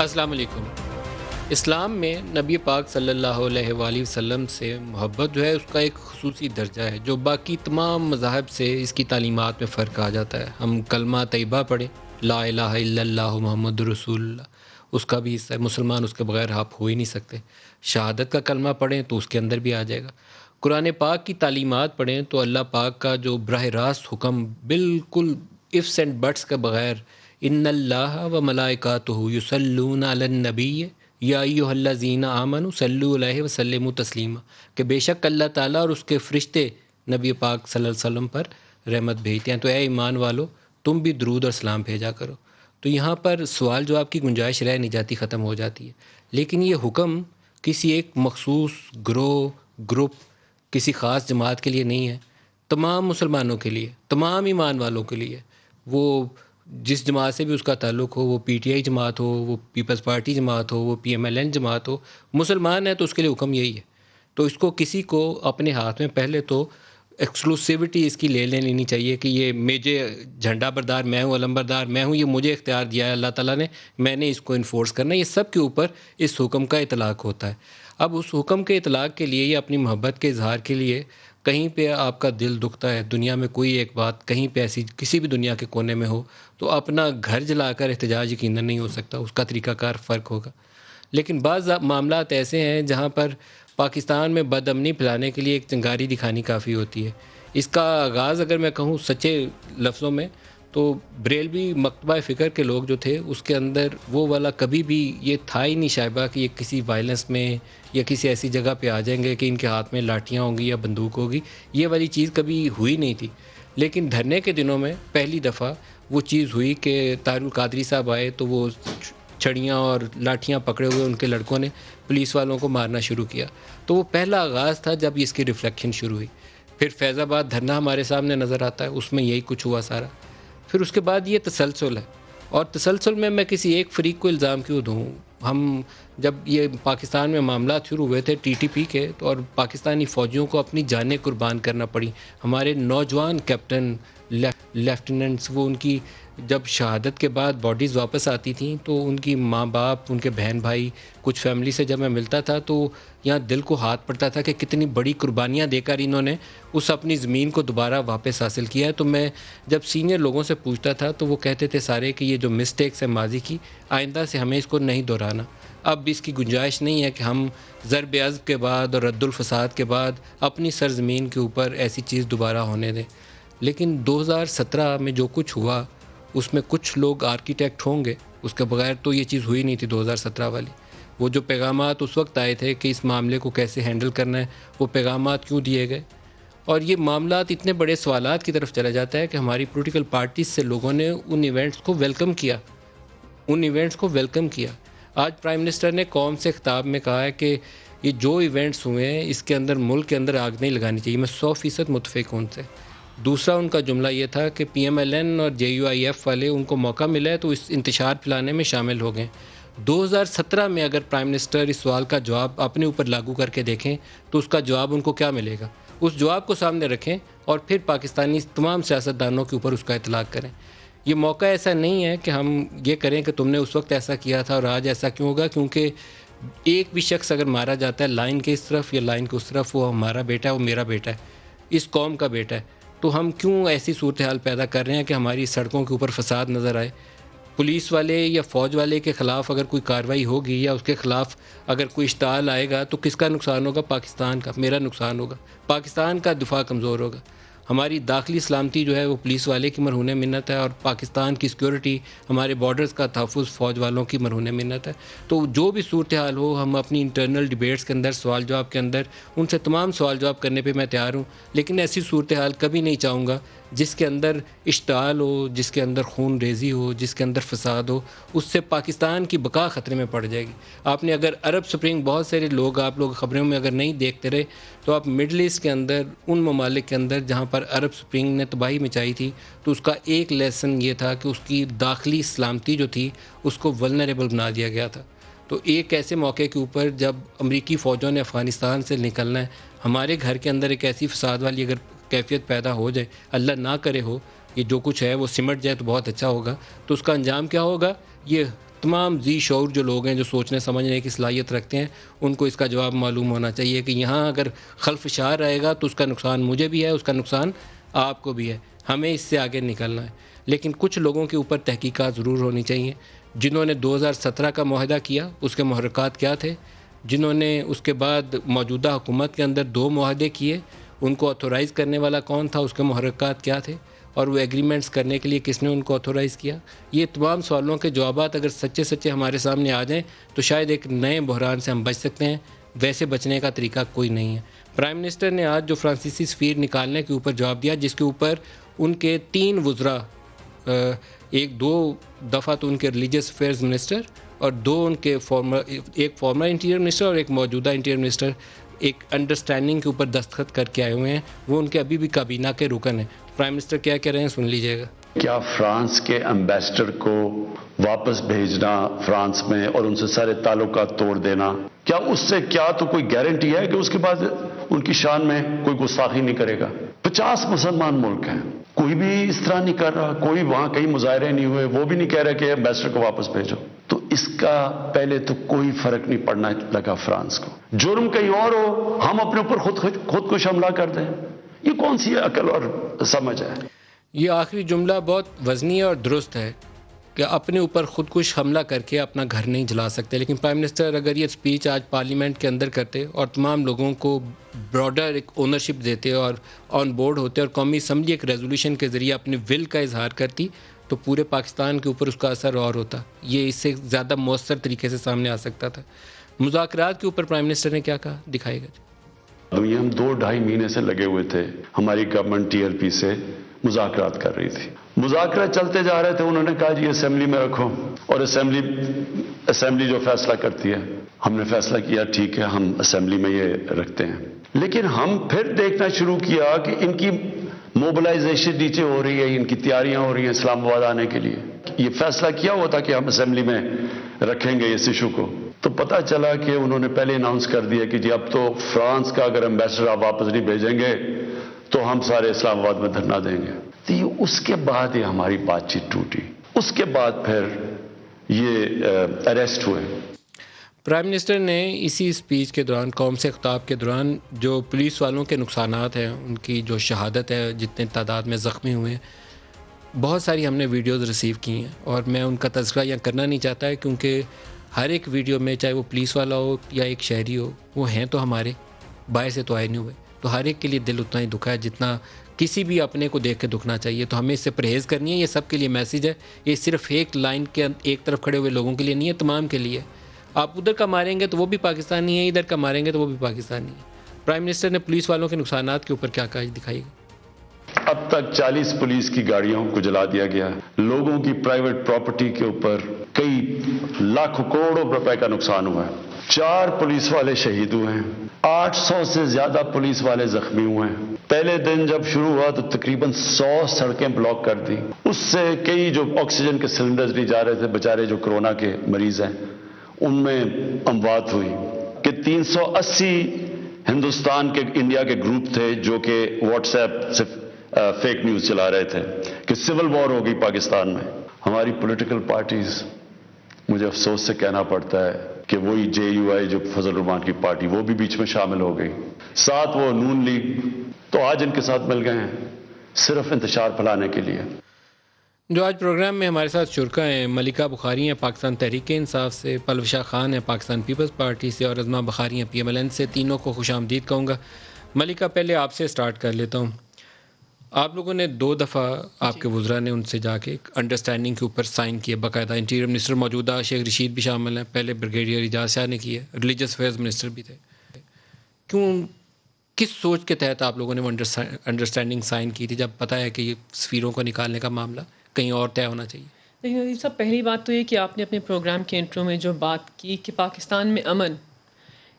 السلام علیکم۔ اسلام میں نبی پاک صلی اللہ علیہ وآلہ وسلم سے محبت جو ہے اس کا ایک خصوصی درجہ ہے جو باقی تمام مذاہب سے اس کی تعلیمات میں فرق آ جاتا ہے۔ ہم کلمہ طیبہ پڑھیں، لا الہ الا اللہ محمد رسول اللہ، اس کا بھی حصہ ہے، مسلمان اس کے بغیر آپ ہو ہی نہیں سکتے۔ شہادت کا کلمہ پڑھیں تو اس کے اندر بھی آ جائے گا۔ قرآن پاک کی تعلیمات پڑھیں تو اللہ پاک کا جو براہ راست حکم بالکل ifs اینڈ بٹس کے بغیر، ان اللہ و ملائکاتہ یصلون علی النبی یا ایھا الذین آمنوا صلوا علیہ وسلموا تسلیما، کہ بے شک اللہ تعالیٰ اور اس کے فرشتے نبی پاک صلی اللہ علیہ وسلم پر رحمت بھیجتے ہیں، تو اے ایمان والو تم بھی درود اور سلام بھیجا کرو۔ تو یہاں پر سوال جواب کی گنجائش رہ نہیں جاتی، ختم ہو جاتی ہے۔ لیکن یہ حکم کسی ایک مخصوص گروپ کسی خاص جماعت کے لیے نہیں ہے، تمام مسلمانوں کے لیے، تمام ایمان والوں کے لیے۔ وہ جس جماعت سے بھی اس کا تعلق ہو، وہ پی ٹی آئی جماعت ہو، وہ پیپلز پارٹی جماعت ہو، وہ پی ایم ایل این جماعت ہو، مسلمان ہے تو اس کے لیے حکم یہی ہے۔ تو اس کو کسی کو اپنے ہاتھ میں پہلے تو ایکسکلوسیوٹی اس کی لے لینی چاہیے کہ یہ مجھے جھنڈا بردار میں ہوں، علم بردار میں ہوں، یہ مجھے اختیار دیا ہے اللہ تعالیٰ نے، میں نے اس کو انفورس کرنا ہے۔ یہ سب کے اوپر اس حکم کا اطلاق ہوتا ہے۔ اب اس حکم کے اطلاق کے لیے یا اپنی محبت کے اظہار کے لیے کہیں پہ آپ کا دل دکھتا ہے، دنیا میں کوئی ایک بات کہیں پہ ایسی کسی بھی دنیا کے کونے میں ہو، تو اپنا گھر جلا کر احتجاج یقیناً نہیں ہو سکتا، اس کا طریقہ کار فرق ہوگا۔ لیکن بعض معاملات ایسے ہیں جہاں پر پاکستان میں بد امنی پھیلانے کے لیے ایک چنگاری دکھانی کافی ہوتی ہے۔ اس کا آغاز اگر میں کہوں سچے لفظوں میں تو بریلوی مکتبہ فکر کے لوگ جو تھے اس کے اندر وہ والا کبھی بھی یہ تھا ہی نہیں شائبہ کہ یہ کسی وائلنس میں یا کسی ایسی جگہ پہ آ جائیں گے کہ ان کے ہاتھ میں لاٹھیاں ہوں گی یا بندوق ہوگی، یہ والی چیز کبھی ہوئی نہیں تھی۔ لیکن دھرنے کے دنوں میں پہلی دفعہ وہ چیز ہوئی کہ طاہر القادری صاحب آئے تو وہ چھڑیاں اور لاٹھیاں پکڑے ہوئے ان کے لڑکوں نے پولیس والوں کو مارنا شروع کیا۔ تو وہ پہلا آغاز تھا جب اس کی ریفلیکشن شروع ہوئی۔ پھر فیض آباد دھرنا ہمارے سامنے نظر آتا ہے، اس میں یہی کچھ ہوا سارا۔ پھر اس کے بعد یہ تسلسل ہے، اور تسلسل میں کسی ایک فریق کو الزام کیوں دوں؟ ہم جب یہ پاکستان میں معاملات شروع ہوئے تھے ٹی ٹی پی کے، تو اور پاکستانی فوجیوں کو اپنی جانیں قربان کرنا پڑی، ہمارے نوجوان کیپٹن لیفٹیننٹس، وہ ان کی جب شہادت کے بعد باڈیز واپس آتی تھیں تو ان کی ماں باپ، ان کے بہن بھائی، کچھ فیملی سے جب میں ملتا تھا تو یہاں دل کو ہاتھ پڑتا تھا کہ کتنی بڑی قربانیاں دے کر انہوں نے اس اپنی زمین کو دوبارہ واپس حاصل کیا ہے۔ تو میں جب سینئر لوگوں سے پوچھتا تھا تو وہ کہتے تھے سارے کہ یہ جو مسٹیکس ہے ماضی کی، آئندہ سے ہمیں اس کو نہیں دہرانا۔ اب اس کی گنجائش نہیں ہے کہ ہم ضرب عضب کے بعد اور رد الفساد کے بعد اپنی سرزمین کے اوپر ایسی چیز دوبارہ ہونے دیں۔ لیکن 2017 میں جو کچھ ہوا اس میں کچھ لوگ آرکیٹیکٹ ہوں گے، اس کے بغیر تو یہ چیز ہوئی نہیں تھی 2017 والی۔ وہ جو پیغامات اس وقت آئے تھے کہ اس معاملے کو کیسے ہینڈل کرنا ہے، وہ پیغامات کیوں دیے گئے؟ اور یہ معاملات اتنے بڑے سوالات کی طرف چلا جاتا ہے کہ ہماری پولیٹیکل پارٹیز سے لوگوں نے ان ایونٹس کو ویلکم کیا۔ آج پرائم منسٹر نے قوم سے خطاب میں کہا ہے کہ یہ جو ایونٹس ہوئے ہیں اس کے اندر ملک کے اندر آگ نہیں لگانی چاہیے، میں 100% متفق ہوں ان سے۔ دوسرا ان کا جملہ یہ تھا کہ پی ایم ایل این اور جے یو آئی ایف والے ان کو موقع ملا ہے تو اس انتشار پھیلانے میں شامل ہو گئے۔ 2017 میں اگر پرائم منسٹر اس سوال کا جواب اپنے اوپر لاگو کر کے دیکھیں تو اس کا جواب ان کو کیا ملے گا؟ اس جواب کو سامنے رکھیں اور پھر پاکستانی تمام سیاستدانوں کے اوپر اس کا اطلاق کریں۔ یہ موقع ایسا نہیں ہے کہ ہم یہ کریں کہ تم نے اس وقت ایسا کیا تھا اور آج ایسا کیوں ہوگا، کیونکہ ایک بھی شخص اگر مارا جاتا ہے لائن کے اس طرف یا لائن کے اس طرف، وہ ہمارا بیٹا ہے، وہ میرا بیٹا ہے، اس قوم کا بیٹا ہے۔ تو ہم کیوں ایسی صورتحال پیدا کر رہے ہیں کہ ہماری سڑکوں کے اوپر فساد نظر آئے؟ پولیس والے یا فوج والے کے خلاف اگر کوئی کارروائی ہوگی یا اس کے خلاف اگر کوئی اشتعال آئے گا تو کس کا نقصان ہوگا؟ پاکستان کا، میرا نقصان ہوگا، پاکستان کا دفاع کمزور ہوگا۔ ہماری داخلی سلامتی جو ہے وہ پولیس والے کی مرہون منت ہے، اور پاکستان کی سیکیورٹی، ہمارے بارڈرز کا تحفظ فوج والوں کی مرہون منت ہے۔ تو جو بھی صورتحال ہو، ہم اپنی انٹرنل ڈیبیٹس کے اندر، سوال جواب کے اندر ان سے تمام سوال جواب کرنے پہ میں تیار ہوں، لیکن ایسی صورتحال کبھی نہیں چاہوں گا جس کے اندر اشتعال ہو، جس کے اندر خون ریزی ہو، جس کے اندر فساد ہو۔ اس سے پاکستان کی بقا خطرے میں پڑ جائے گی۔ آپ نے اگر عرب سپرنگ، بہت سارے لوگ آپ لوگ خبروں میں اگر نہیں دیکھتے رہے تو آپ مڈل ایسٹ کے اندر، ان ممالک کے اندر جہاں پر عرب سپرنگ نے تباہی مچائی تھی، تو اس کا ایک لیسن یہ تھا کہ اس کی داخلی سلامتی جو تھی اس کو ولنریبل بنا دیا گیا تھا۔ تو ایک ایسے موقع کے اوپر جب امریکی فوجوں نے افغانستان سے نکلنا ہے، ہمارے گھر کے اندر ایک ایسی فساد والی اگر کیفیت پیدا ہو جائے، اللہ نہ کرے ہو، یہ جو کچھ ہے وہ سمٹ جائے تو بہت اچھا ہوگا، تو اس کا انجام کیا ہوگا؟ یہ تمام ذی شعور جو لوگ ہیں جو سوچنے سمجھنے کی صلاحیت رکھتے ہیں ان کو اس کا جواب معلوم ہونا چاہیے کہ یہاں اگر خلفشار رہے گا تو اس کا نقصان مجھے بھی ہے، اس کا نقصان آپ کو بھی ہے، ہمیں اس سے آگے نکلنا ہے۔ لیکن کچھ لوگوں کے اوپر تحقیقات ضرور ہونی چاہیے، جنہوں نے 2017 کا معاہدہ کیا اس کے محرکات کیا تھے، جنہوں نے اس کے بعد موجودہ حکومت کے اندر 2 معاہدے کیے ان کو آتھورائز کرنے والا کون تھا، اس کے محرکات کیا تھے، اور وہ ایگریمنٹس کرنے کے لیے کس نے ان کو آتھورائز کیا۔ یہ تمام سوالوں کے جوابات اگر سچے سچے ہمارے سامنے آ جائیں تو شاید ایک نئے بحران سے ہم بچ سکتے ہیں، ویسے بچنے کا طریقہ کوئی نہیں ہے۔ پرائم منسٹر نے آج جو فرانسیسی سفیر نکالنے کے اوپر جواب دیا، جس کے اوپر ان کے 3 وزراء، ایک 2 دفعہ تو ان کے ریلیجیس افیئرز منسٹر اور 2 ان کے ایک فارمر انٹیریئر منسٹر اور ایک موجودہ انٹیریئر منسٹر ایک انڈرسٹینڈنگ کے اوپر دستخط کر کے آئے ہوئے ہیں، وہ ان کے ابھی بھی کابینہ کے رکن ہیں۔ پرائم منسٹر کیا کہہ رہے ہیں سن لیجئے گا۔ کیا فرانس کے امبیسڈر کو واپس بھیجنا فرانس میں اور ان سے سارے تعلقات توڑ دینا، کیا اس سے کیا تو کوئی گارنٹی ہے کہ اس کے بعد ان کی شان میں کوئی گستاخی نہیں کرے گا؟ 50 مسلمان ملک ہیں، کوئی بھی اس طرح نہیں کر رہا، کوئی وہاں کہیں مظاہرے نہیں ہوئے، وہ بھی نہیں کہہ رہے کہ امبیسڈر کو واپس بھیجو۔ تو اس کا پہلے تو کوئی فرق نہیں پڑنا لگا فرانس کو۔ جرم کہیں اور ہو، ہم اپنے اوپر خود کش حملہ کر دیں، یہ کون سی عقل اور سمجھ ہے؟ یہ آخری جملہ بہت وزنی اور درست ہے کہ اپنے اوپر خود کش حملہ کر کے اپنا گھر نہیں جلا سکتے، لیکن پرائم منسٹر اگر یہ سپیچ آج پارلیمنٹ کے اندر کرتے اور تمام لوگوں کو براڈر ایک اونرشپ دیتے اور آن بورڈ ہوتے اور قومی اسمبلی ایک ریزولوشن کے ذریعے اپنی ول کا اظہار کرتی تو پورے پاکستان کے اوپر اس کا اثر اور ہوتا، یہ اس سے زیادہ مؤثر طریقے سے سامنے آ سکتا تھا۔ مذاکرات کے اوپر پرائم منسٹر نے کیا کہا، دکھائے گا۔ ہم 2-2.5 مہینے سے لگے ہوئے تھے، ہماری گورنمنٹ TLP سے مذاکرات کر رہی تھی، مذاکرات چلتے جا رہے تھے، انہوں نے کہا جی اسمبلی میں رکھو، اور اسمبلی جو فیصلہ کرتی ہے، ہم نے فیصلہ کیا ٹھیک ہے ہم اسمبلی میں یہ رکھتے ہیں، لیکن ہم پھر دیکھنا شروع کیا کہ ان کی موبلائزیشن نیچے ہو رہی ہے، ان کی تیاریاں ہو رہی ہیں اسلام آباد آنے کے لیے۔ یہ فیصلہ کیا ہوا تھا کہ ہم اسمبلی میں رکھیں گے اس ایشو کو، تو پتہ چلا کہ انہوں نے پہلے اناؤنس کر دیا کہ جی اب تو فرانس کا اگر امبیسڈر آپ واپس نہیں بھیجیں گے تو ہم سارے اسلام آباد میں دھرنا دیں گے۔ تو یہ اس کے بعد یہ ہماری بات چیت ٹوٹی، اس کے بعد پھر یہ اریسٹ ہوئے۔ پرائم منسٹر نے اسی اسپیچ کے دوران، قوم سے خطاب کے دوران، جو پولیس والوں کے نقصانات ہیں، ان کی جو شہادت ہے، جتنے تعداد میں زخمی ہوئے ہیں، بہت ساری ہم نے ویڈیوز ریسیو کی ہیں اور میں ان کا تذکرہ یہاں کرنا نہیں چاہتا ہے، کیونکہ ہر ایک ویڈیو میں چاہے وہ پولیس والا ہو یا ایک شہری ہو، وہ ہیں تو ہمارے باہر سے تو آئے نہیں ہوئے، تو ہر ایک کے لیے دل اتنا ہی دکھا ہے جتنا کسی بھی اپنے کو دیکھ کے دکھنا چاہیے۔ تو ہمیں اس سے پرہیز کرنی ہے، یہ سب کے لیے میسیج ہے، یہ صرف ایک لائن کے ایک طرف کھڑے ہوئے لوگوں کے لیے نہیں ہے، تمام کے لیے۔ آپ ادھر کا ماریں گے تو وہ بھی پاکستانی ہے، ادھر کا ماریں گے تو وہ بھی پاکستانی ہے۔ پرائم منسٹر نے پولیس والوں کے نقصانات کے اوپر کیا کہا، دکھائیے گا۔ اب تک 40 پولیس کی گاڑیوں کو جلا دیا گیا ہے، لوگوں کی پرائیویٹ پراپرٹی کے اوپر کئی لاکھوں کروڑوں روپے کا نقصان ہوا ہے، 4 پولیس والے شہید ہوئے ہیں، 800 سے زیادہ پولیس والے زخمی ہوئے ہیں۔ پہلے دن جب شروع ہوا تو تقریباً 100 سڑکیں بلاک کر دی، اس سے کئی جو آکسیجن کے سلنڈرز نہیں جا رہے تھے، بیچارے جو کورونا کے مریض ہیں ان میں اموات ہوئی، کہ 380 ہندوستان کے انڈیا کے گروپ تھے جو کہ واٹس ایپ سے فیک نیوز چلا رہے تھے کہ سول وار ہو گئی پاکستان میں۔ ہماری پولیٹیکل پارٹیز، مجھے افسوس سے کہنا پڑتا ہے کہ وہی JUI جو فضل الرحمان کی پارٹی، وہ بھی بیچ میں شامل ہو گئی، ساتھ وہ نون لیگ، تو آج ان کے ساتھ مل گئے ہیں صرف انتشار پھیلانے کے لیے۔ جو آج پروگرام میں ہمارے ساتھ شرکا ہیں، ملکہ بخاری ہیں پاکستان تحریک انصاف سے، پلوشہ خان ہیں پاکستان پیپلز پارٹی سے، اور ازما بخاری ہیں PMLN سے، تینوں کو خوش آمدید کہوں گا۔ ملکہ پہلے آپ سے سٹارٹ کر لیتا ہوں۔ آپ لوگوں نے 2 دفعہ آپ کے وزراء نے ان سے جا کے ایک انڈرسٹینڈنگ کے اوپر سائن کیے، باقاعدہ انٹیریئر منسٹر موجودہ شیخ رشید بھی شامل ہیں، پہلے بریگیڈیئر اعجاز شاہ نے کیے، ریلیجس افیئرز منسٹر بھی تھے۔ کیوں، کس سوچ کے تحت آپ لوگوں نے وہ انڈرسٹینڈنگ سائن کی تھی، جب پتہ ہے کہ یہ سفیروں کو نکالنے کا معاملہ کہیں اور طے ہونا چاہیے؟ لیکن عزیز صاحب، پہلی بات تو یہ کہ آپ نے اپنے پروگرام کے انٹرو میں جو بات کی کہ پاکستان میں امن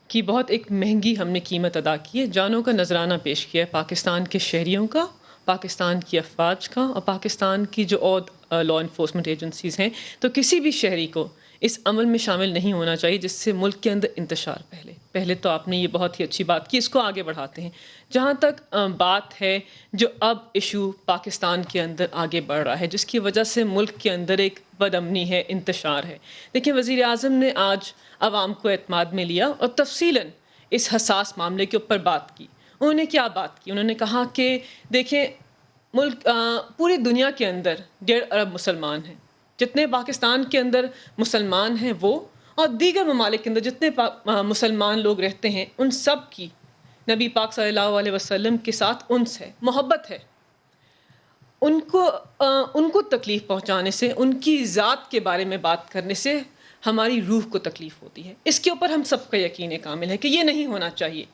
کی بہت ایک مہنگی ہم نے قیمت ادا کی ہے، جانوں کا نذرانہ پیش کیا ہے، پاکستان کے شہریوں کا، پاکستان کی افواج کا، اور پاکستان کی جو اور لا انفورسمنٹ ایجنسیز ہیں، تو کسی بھی شہری کو اس عمل میں شامل نہیں ہونا چاہیے جس سے ملک کے اندر انتشار پھیلے۔ پہلے تو آپ نے یہ بہت ہی اچھی بات کی، اس کو آگے بڑھاتے ہیں. جہاں تک بات ہے جو اب ایشو پاکستان کے اندر آگے بڑھ رہا ہے، جس کی وجہ سے ملک کے اندر ایک بد امنی ہے، انتشار ہے. دیکھیں وزیر اعظم نے آج عوام کو اعتماد میں لیا اور تفصیلاً اس حساس معاملے کے اوپر بات کی. انہوں نے کیا بات کی؟ انہوں نے کہا کہ دیکھیں ملک پوری دنیا کے اندر 1.5 ارب مسلمان ہیں. جتنے پاکستان کے اندر مسلمان ہیں وہ، اور دیگر ممالک کے اندر جتنے مسلمان لوگ رہتے ہیں، ان سب کی نبی پاک صلی اللہ علیہ وسلم کے ساتھ انس ہے، محبت ہے. ان کو تکلیف پہنچانے سے، ان کی ذات کے بارے میں بات کرنے سے ہماری روح کو تکلیف ہوتی ہے. اس کے اوپر ہم سب کا یقین کامل ہے کہ یہ نہیں ہونا چاہیے.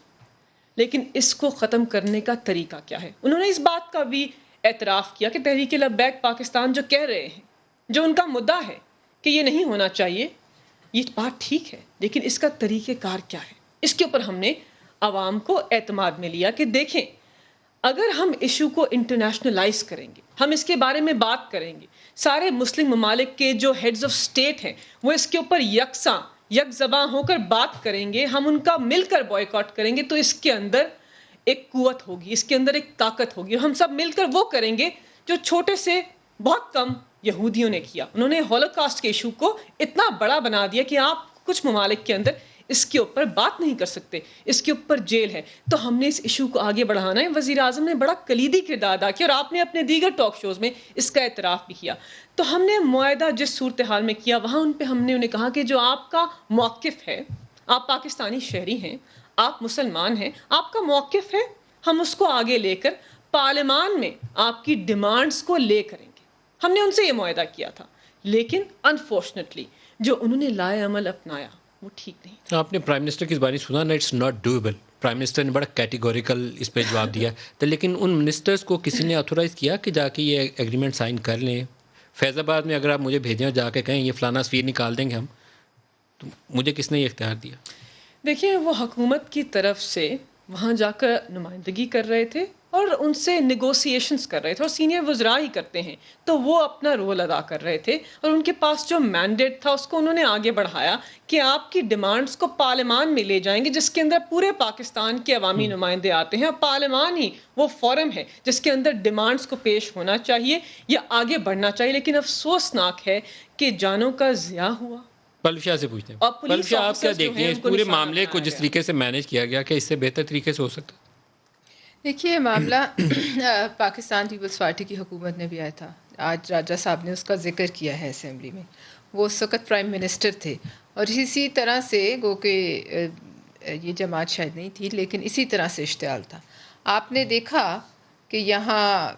لیکن اس کو ختم کرنے کا طریقہ کیا ہے؟ انہوں نے اس بات کا بھی اعتراف کیا کہ تحریک لبیک پاکستان جو کہہ رہے ہیں، جو ان کا مدعا ہے کہ یہ نہیں ہونا چاہیے، یہ بات ٹھیک ہے، لیکن اس کا طریقہ کار کیا ہے؟ اس کے اوپر ہم نے عوام کو اعتماد میں لیا کہ دیکھیں اگر ہم ایشو کو انٹرنیشنلائز کریں گے، ہم اس کے بارے میں بات کریں گے، سارے مسلم ممالک کے جو ہیڈز آف سٹیٹ ہیں وہ اس کے اوپر یکساں یک زباں ہو کر بات کریں گے، ہم ان کا مل کر بائیکاٹ کریں گے، تو اس کے اندر ایک قوت ہوگی، اس کے اندر ایک طاقت ہوگی. اور ہم سب مل کر وہ کریں گے جو چھوٹے سے بہت کم یہودیوں نے کیا. انہوں نے ہولوکاسٹ کے ایشو کو اتنا بڑا بنا دیا کہ آپ کچھ ممالک کے اندر اس کے اوپر بات نہیں کر سکتے، اس کے اوپر جیل ہے. تو ہم نے اس ایشو کو آگے بڑھانا ہے. وزیر اعظم نے بڑا کلیدی کردار ادا کیا اور آپ نے اپنے دیگر ٹاک شوز میں اس کا اعتراف بھی کیا. تو ہم نے معاہدہ جس صورتحال میں کیا وہاں ان پہ ہم نے انہیں کہا کہ جو آپ کا موقف ہے، آپ پاکستانی شہری ہیں، آپ مسلمان ہیں، آپ کا موقف ہے، ہم اس کو آگے لے کر پارلیمان میں آپ کی ڈیمانڈز کو لے کریں گے. ہم نے ان سے یہ معاہدہ کیا تھا، لیکن انفارچونیٹلی جو انہوں نے لائے عمل اپنایا وہ ٹھیک نہیں تھا. آپ نے پرائم منسٹر کی زبانی سنا نا، it's not doable. Prime minister نے بڑا کیٹیگوریکل اس پہ جواب دیا تو لیکن ان منسٹرز کو کسی نے اتھورائز کیا کہ جا کے یہ ایگریمنٹ سائن کر لیں؟ فیض آباد میں اگر آپ مجھے بھیجیں اور جا کے کہیں یہ فلانا تصویر نکال دیں گے ہم، تو مجھے کس نے یہ اختیار دیا؟ دیکھیں وہ حکومت کی طرف سے وہاں جا کر نمائندگی کر رہے تھے اور ان سے نیگوسیشنز کر رہے تھے، اور سینئر وزراء ہی کرتے ہیں، تو وہ اپنا رول ادا کر رہے تھے اور ان کے پاس جو مینڈیٹ تھا اس کو انہوں نے آگے بڑھایا کہ آپ کی ڈیمانڈز کو پارلیمان میں لے جائیں گے، جس کے اندر پورے پاکستان کے عوامی نمائندے آتے ہیں. اور پارلیمان ہی وہ فورم ہے جس کے اندر ڈیمانڈز کو پیش ہونا چاہیے یا آگے بڑھنا چاہیے. لیکن افسوسناک ہے کہ جانوں کا ضیاع ہوا. پلو شاہ سے پوچھتے ہیں. اور پولیس پلو شاہ آپ کیا آفیسرز جو دیکھتے ہیں ہیں ان اس کو پورے نشانہ معاملے کو بنایا جس گیا. طریقے سے مینیج کیا گیا کہ اس سے بہتر طریقے سے ہو سکتا؟ دیکھیے معاملہ پاکستان پیپلز پارٹی کی حکومت نے بھی آیا تھا. آج راجہ صاحب نے اس کا ذکر کیا ہے اسمبلی میں. وہ اس وقت پرائم منسٹر تھے اور اسی طرح سے گو کہ یہ جماعت شاید نہیں تھی لیکن اسی طرح سے اشتعال تھا. آپ نے دیکھا کہ یہاں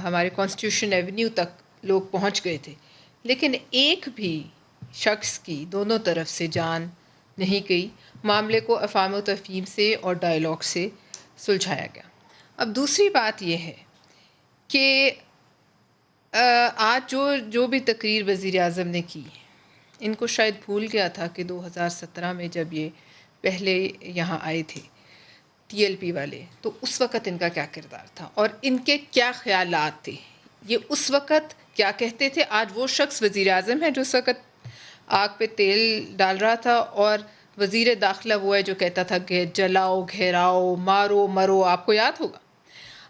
ہمارے کانسٹیٹیوشن ایونیو تک لوگ پہنچ گئے تھے، لیکن ایک بھی شخص کی دونوں طرف سے جان نہیں گئی. معاملے کو افہام و تفہیم سے اور ڈائلاگ سے سلجھایا گیا. اب دوسری بات یہ ہے کہ آج جو بھی تقریر وزیر اعظم نے کی، ان کو شاید بھول گیا تھا کہ 2017 میں جب یہ پہلے یہاں آئے تھے ٹی ایل پی والے، تو اس وقت ان کا کیا کردار تھا اور ان کے کیا خیالات تھے. یہ اس وقت کیا کہتے تھے. آج وہ شخص وزیر اعظم ہے جو اس وقت آگ پہ تیل ڈال رہا تھا، اور وزیر داخلہ وہ ہے جو کہتا تھا کہ جلاؤ، گھیراؤ، مارو مرو. آپ کو یاد ہوگا.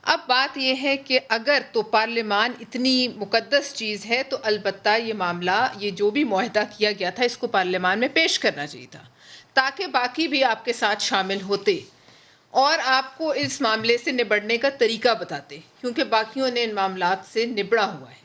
اب بات یہ ہے کہ اگر تو پارلیمان اتنی مقدس چیز ہے تو البتہ یہ معاملہ، یہ جو بھی معاہدہ کیا گیا تھا، اس کو پارلیمان میں پیش کرنا چاہیے تھا تاکہ باقی بھی آپ کے ساتھ شامل ہوتے اور آپ کو اس معاملے سے نبڑنے کا طریقہ بتاتے، کیونکہ باقیوں نے ان معاملات سے نبڑا ہوا ہے.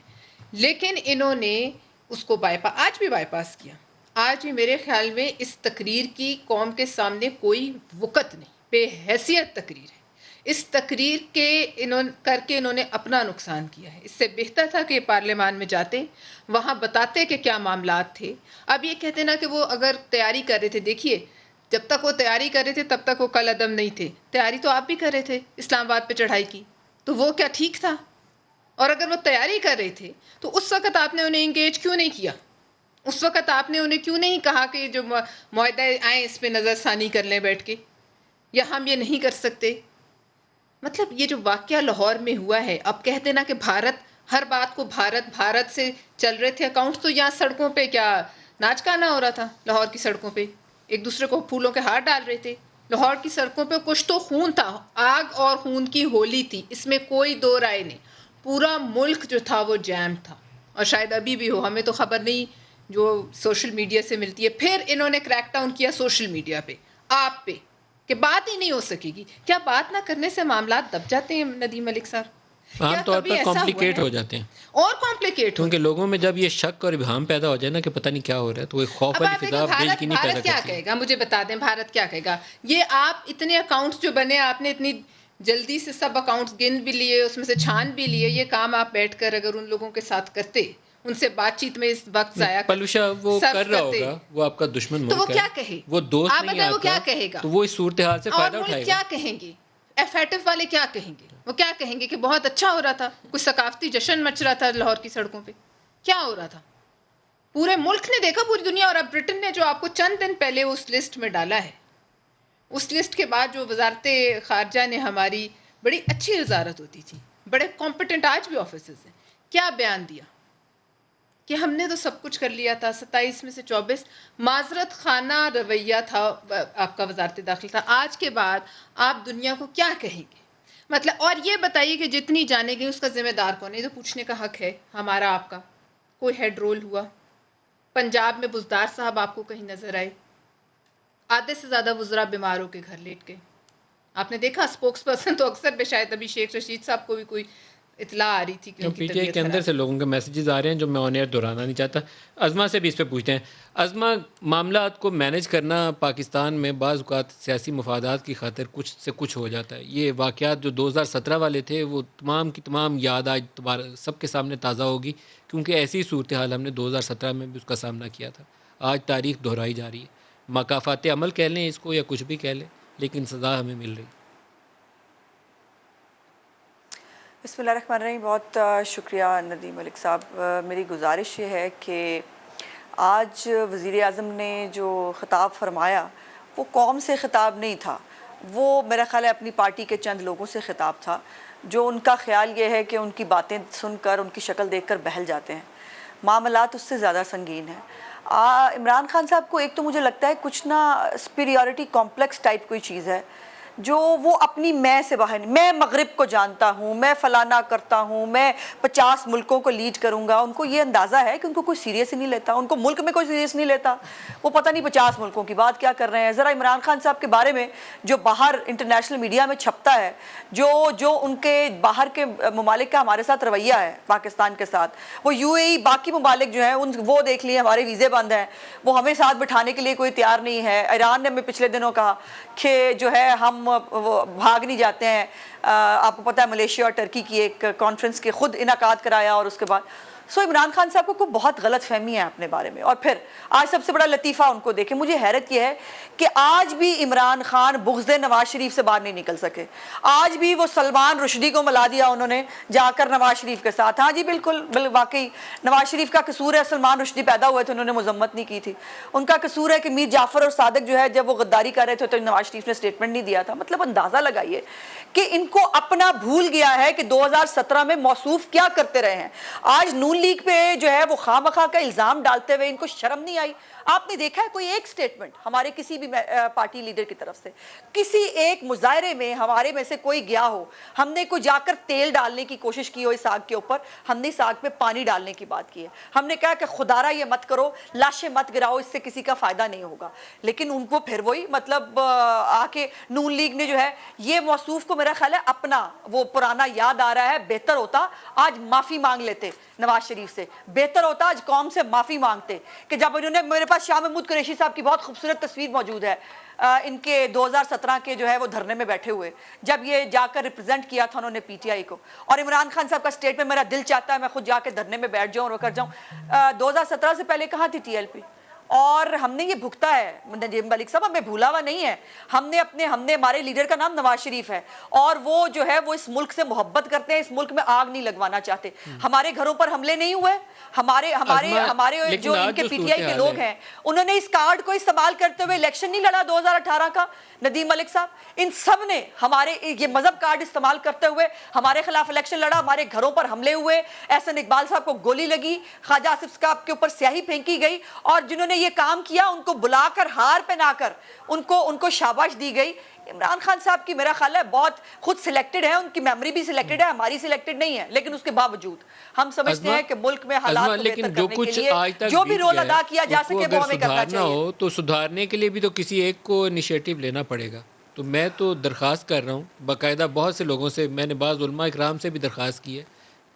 لیکن انہوں نے اس کو آج بھی بائی پاس کیا. آج بھی میرے خیال میں اس تقریر کی قوم کے سامنے کوئی وقت نہیں، بے حیثیت تقریر ہے. اس تقریر کے انہوں نے اپنا نقصان کیا ہے. اس سے بہتر تھا کہ پارلیمان میں جاتے، وہاں بتاتے کہ کیا معاملات تھے. اب یہ کہتے نا کہ وہ اگر تیاری کر رہے تھے، دیکھیے جب تک وہ تیاری کر رہے تھے تب تک وہ کل عدم نہیں تھے. تیاری تو آپ بھی کر رہے تھے اسلام آباد پہ چڑھائی کی، تو وہ کیا ٹھیک تھا؟ اور اگر وہ تیاری کر رہے تھے تو اس وقت آپ نے انہیں انگیج کیوں نہیں کیا؟ اس وقت آپ نے انہیں کیوں نہیں کہا کہ جو معاہدہ آئیں اس پہ نظر ثانی کر لیں بیٹھ کے، یا ہم یہ نہیں کر سکتے؟ مطلب یہ جو واقعہ لاہور میں ہوا ہے، اب کہتے نا کہ بھارت، ہر بات کو بھارت سے چل رہے تھے اکاؤنٹس، تو یہاں سڑکوں پہ کیا ناچ گانا ہو رہا تھا لاہور کی سڑکوں پہ. ایک دوسرے کو پھولوں کے ہار ڈال رہے تھے. لاہور کی سڑکوں پہ کچھ تو خون تھا, آگ اور خون کی ہولی تھی, اس میں کوئی دو رائے نہیں. پورا ملک جو تھا وہ جیم تھا, اور شاید ابھی بھی ہو, ہمیں تو خبر نہیں جو سوشل میڈیا سے ملتی ہے. پھر انہوں نے کریک ڈاؤن کیا سوشل میڈیا پہ, آپ پہ, کہ بات ہی نہیں ہو سکے گی. کیا بات نہ کرنے سے معاملات دب جاتے ہیں ندیم ملک صاحب؟ عام کیا طور کبھی پر ایسا ہوا کمپلیکیٹ ہے؟ ہو جاتے ہیں, اور کمپلیکیٹ ہو. کیونکہ لوگوں میں جب یہ شک اور ابہام پیدا ہو جائے نا کہ پتہ نہیں کیا ہو رہا ہے, تو وہ خوف اب والی آپ فضا دیکھیں دل کی نہیں پیدا بھارت کیا کرتی ہے. کہے گا, مجھے بتا دیں بھارت کیا کہے گا. یہ آپ اتنے اکاؤنٹس جو بنے, آپ نے اتنی جلدی سے سب اکاؤنٹس گن بھی لیے, اس میں سے چھان بھی لیے. یہ کام آپ بیٹھ کر اگر ان لوگوں کے ساتھ کرتے, ان سے بات چیت میں اس وقت ضائع پلوشا وہ سب کر رہا کرتے, ہوگا, وہ آپ کا دشمن تو وہ ملک ہے, کیا کہے؟ وہ دوست آپ نہیں ہے بتائیں وہ آپ کیا کا, کہے گا؟ تو وہ اس صورتحال سے اور فائدہ ملک اٹھائے کیا گا. کہیں گے؟ ایف ایف والے کیا کہیں گے؟ وہ کیا کہیں گے کہ بہت اچھا ہو رہا تھا, کچھ ثقافتی جشن مچ رہا تھا لاہور کی سڑکوں پہ. کیا ہو رہا تھا؟ پورے ملک نے دیکھا, پوری دنیا. اور اب برٹن نے جو آپ کو چند دن پہلے اس لسٹ میں ڈالا ہے, اس لسٹ کے بعد جو وزارت خارجہ نے, ہماری بڑی اچھی وزارت ہوتی تھی, بڑے کمپٹنٹ آج بھی آفیسرز ہیں, کیا بیان دیا کہ ہم نے تو سب کچھ کر لیا تھا. 27 میں سے 24 معذرت خانہ رویہ تھا آپ کا, وزارت داخلہ تھا. آج کے بعد آپ دنیا کو کیا کہیں گے؟ مطلب, اور یہ بتائیے کہ جتنی جانے گئی اس کا ذمہ دار کون ہے؟ یہ تو پوچھنے کا حق ہے ہمارا, آپ کا. کوئی ہیڈ رول ہوا؟ پنجاب میں بزدار صاحب آپ کو کہیں نظر آئے؟ آدھے سے زیادہ وزراء بیماروں کے گھر لیٹ گئے. آپ نے دیکھا اسپوکس پرسن تو اکثر پہ, شاید ابھی شیخ رشید صاحب کو بھی کوئی اطلاع آ رہی تھی کہ ان کی پی ٹی آئی طبیعت کے اندر خراب سے ہے. لوگوں کے میسیجز آ رہے ہیں جو میں آن ایئر دہرانا نہیں چاہتا. ازما سے بھی اس پہ پوچھتے ہیں. ازما, معاملات کو مینج کرنا پاکستان میں بعض اوقات سیاسی مفادات کی خاطر کچھ سے کچھ ہو جاتا ہے. یہ واقعات جو 2017 والے تھے, وہ تمام کی تمام یاد آج سب کے سامنے تازہ ہوگی, کیونکہ ایسی صورتحال ہم نے 2017 میں بھی اس کا سامنا کیا تھا. آج تاریخ دہرائی جا رہی ہے. مکافات عمل کہہ لیں اس کو یا کچھ بھی کہہ لیں, لیکن سزا ہمیں مل رہی. بسم اللہ الرحمن الرحیم. بہت شکریہ ندیم ملک صاحب. میری گزارش یہ ہے کہ آج وزیر اعظم نے جو خطاب فرمایا وہ قوم سے خطاب نہیں تھا, وہ میرا خیال ہے اپنی پارٹی کے چند لوگوں سے خطاب تھا, جو ان کا خیال یہ ہے کہ ان کی باتیں سن کر, ان کی شکل دیکھ کر بہل جاتے ہیں. معاملات اس سے زیادہ سنگین ہیں. عمران خان صاحب کو ایک تو مجھے لگتا ہے کچھ نا سپیریورٹی کمپلیکس ٹائپ کوئی چیز ہے, جو وہ اپنی میں سے باہر نہیں. میں مغرب کو جانتا ہوں, میں فلانا کرتا ہوں, میں 50 ملکوں کو لیڈ کروں گا. ان کو یہ اندازہ ہے کہ ان کو کوئی سیریس ہی نہیں لیتا, ان کو ملک میں کوئی سیریس نہیں لیتا. وہ پتہ نہیں 50 ملکوں کی بات کیا کر رہے ہیں. ذرا عمران خان صاحب کے بارے میں جو باہر انٹرنیشنل میڈیا میں چھپتا ہے, جو ان کے باہر کے ممالک کا ہمارے ساتھ رویہ ہے پاکستان کے ساتھ, وہ یو اے ای باقی ممالک جو ہیں وہ دیکھ لیے ہمارے ویزے بند ہیں, وہ ہمیں ساتھ بٹھانے کے لیے کوئی تیار نہیں ہے. ایران نے ہمیں پچھلے دنوں کہا کہ جو ہے ہم بھاگ نہیں جاتے ہیں. آپ کو پتہ ہے ملیشیا اور ٹرکی کی ایک کانفرنس کے خود انعقاد کرایا, اور اس کے بعد عمران خان صاحب کو بہت غلط فہمی ہے اپنے بارے میں. اور پھر آج سب سے بڑا لطیفہ ان کو دیکھیں, مجھے حیرت یہ ہے کہ آج بھی عمران خان بغض نواز شریف سے باہر نہیں نکل سکے. آج بھی وہ سلمان رشدی کو ملا دیا انہوں نے جا کر نواز شریف کے ساتھ. ہاں جی بالکل واقعی نواز شریف کا قصور ہے, سلمان رشدی پیدا ہوئے تھے, انہوں نے مذمت نہیں کی تھی. ان کا قصور ہے کہ میر جعفر اور صادق جو ہے جب وہ غداری کر رہے تھے تو نواز شریف نے اسٹیٹمنٹ نہیں دیا تھا. مطلب اندازہ لگائیے کہ ان کو اپنا بھول گیا ہے کہ 2017 میں موصوف کیا کرتے رہے ہیں. آج نون لیگ پہ جو ہے وہ خواہ مخواہ کا الزام ڈالتے ہوئے ان کو شرم نہیں آئی. آپ نے دیکھا ہے کوئی ایک سٹیٹمنٹ ہمارے کسی بھی پارٹی لیڈر کی طرف سے, کسی ایک مظاہرے میں ہمارے میں سے کوئی گیا ہو, ہم نے کوئی جا کر تیل ڈالنے کی کوشش کی ہو اس آگ کے اوپر, ہم نے اس آگ پہ پانی ڈالنے کی بات کی ہے, ہم نے کہا کہ خدارا یہ مت کرو, لاشیں مت گراؤ, اس سے کسی کا فائدہ نہیں ہوگا. لیکن ان کو پھر وہی مطلب آ کے نون لیگ نے جو ہے یہ موصوف کو میرا خیال ہے اپنا وہ پرانا یاد آ رہا ہے. بہتر ہوتا آج معافی مانگ لیتے نواز شریف سے, بہتر ہوتا آج قوم سے معافی مانگتے. کہ جب انہوں نے, میرے پاس شاہ محمود قریشی صاحب کی بہت خوبصورت تصویر موجود ہے ان کے 2017 کے جو ہے وہ دھرنے میں بیٹھے ہوئے, جب یہ جا کر ریپرزینٹ کیا تھا انہوں نے پی ٹی آئی کو, اور عمران خان صاحب کا سٹیٹمنٹ میرا دل چاہتا ہے میں خود جا کے دھرنے میں بیٹھ جاؤں اور کر جاؤں. 2017 سے پہلے کہاں تھی ٹی ایل پی, اور ہم نے یہ بھگتا ہے. ندیم ملک صاحب ہمیں بھولا ہوا نہیں ہے, ہم نے ہمارے لیڈر کا نام نواز شریف ہے, اور وہ جو ہے وہ اس ملک سے محبت کرتے ہیں, اس ملک میں آگ نہیں لگوانا چاہتے. ہمارے گھروں پر حملے نہیں ہوئے, ہمارے جو ان کے پی ٹی آئی کے لوگ ہیں انہوں نے اس کارڈ کو استعمال کرتے ہوئے الیکشن نہیں لڑا 2018 کا. ندیم ملک صاحب ان سب نے ہمارے یہ مذہب کارڈ استعمال کرتے ہوئے ہمارے خلاف الیکشن لڑا, ہمارے گھروں پر حملے ہوئے, احسن اقبال صاحب کو گولی لگی, خواجہ آصف صاحب کے اوپر سیاہی پھینکی گئی, اور جنہوں نے یہ کام کیا ان کو بلا کر ہار پہنا کر ان کو شاباش دی گئی. عمران خان صاحب کی میرا خیال ہے بہت خود سلیکٹڈ ہے, ان کی میموری بھی سلیکٹڈ ہے, ہماری سلیکٹڈ نہیں ہے, لیکن اس کے باوجود ہم سمجھتے ہیں کہ ملک میں حالات کو بہتر کرنے کے لیے جو بھی رول ادا کیا جا سکے وہ ہمیں کرنا چاہیے. تو سدھارنے کے لیے بھی تو کسی ایک کو انیشیٹو لینا پڑے گا. تو میں تو درخواست کر رہا ہوں باقاعدہ بہت سے لوگوں سے, میں نے بعض علماء اکرام سے بھی درخواست کی ہے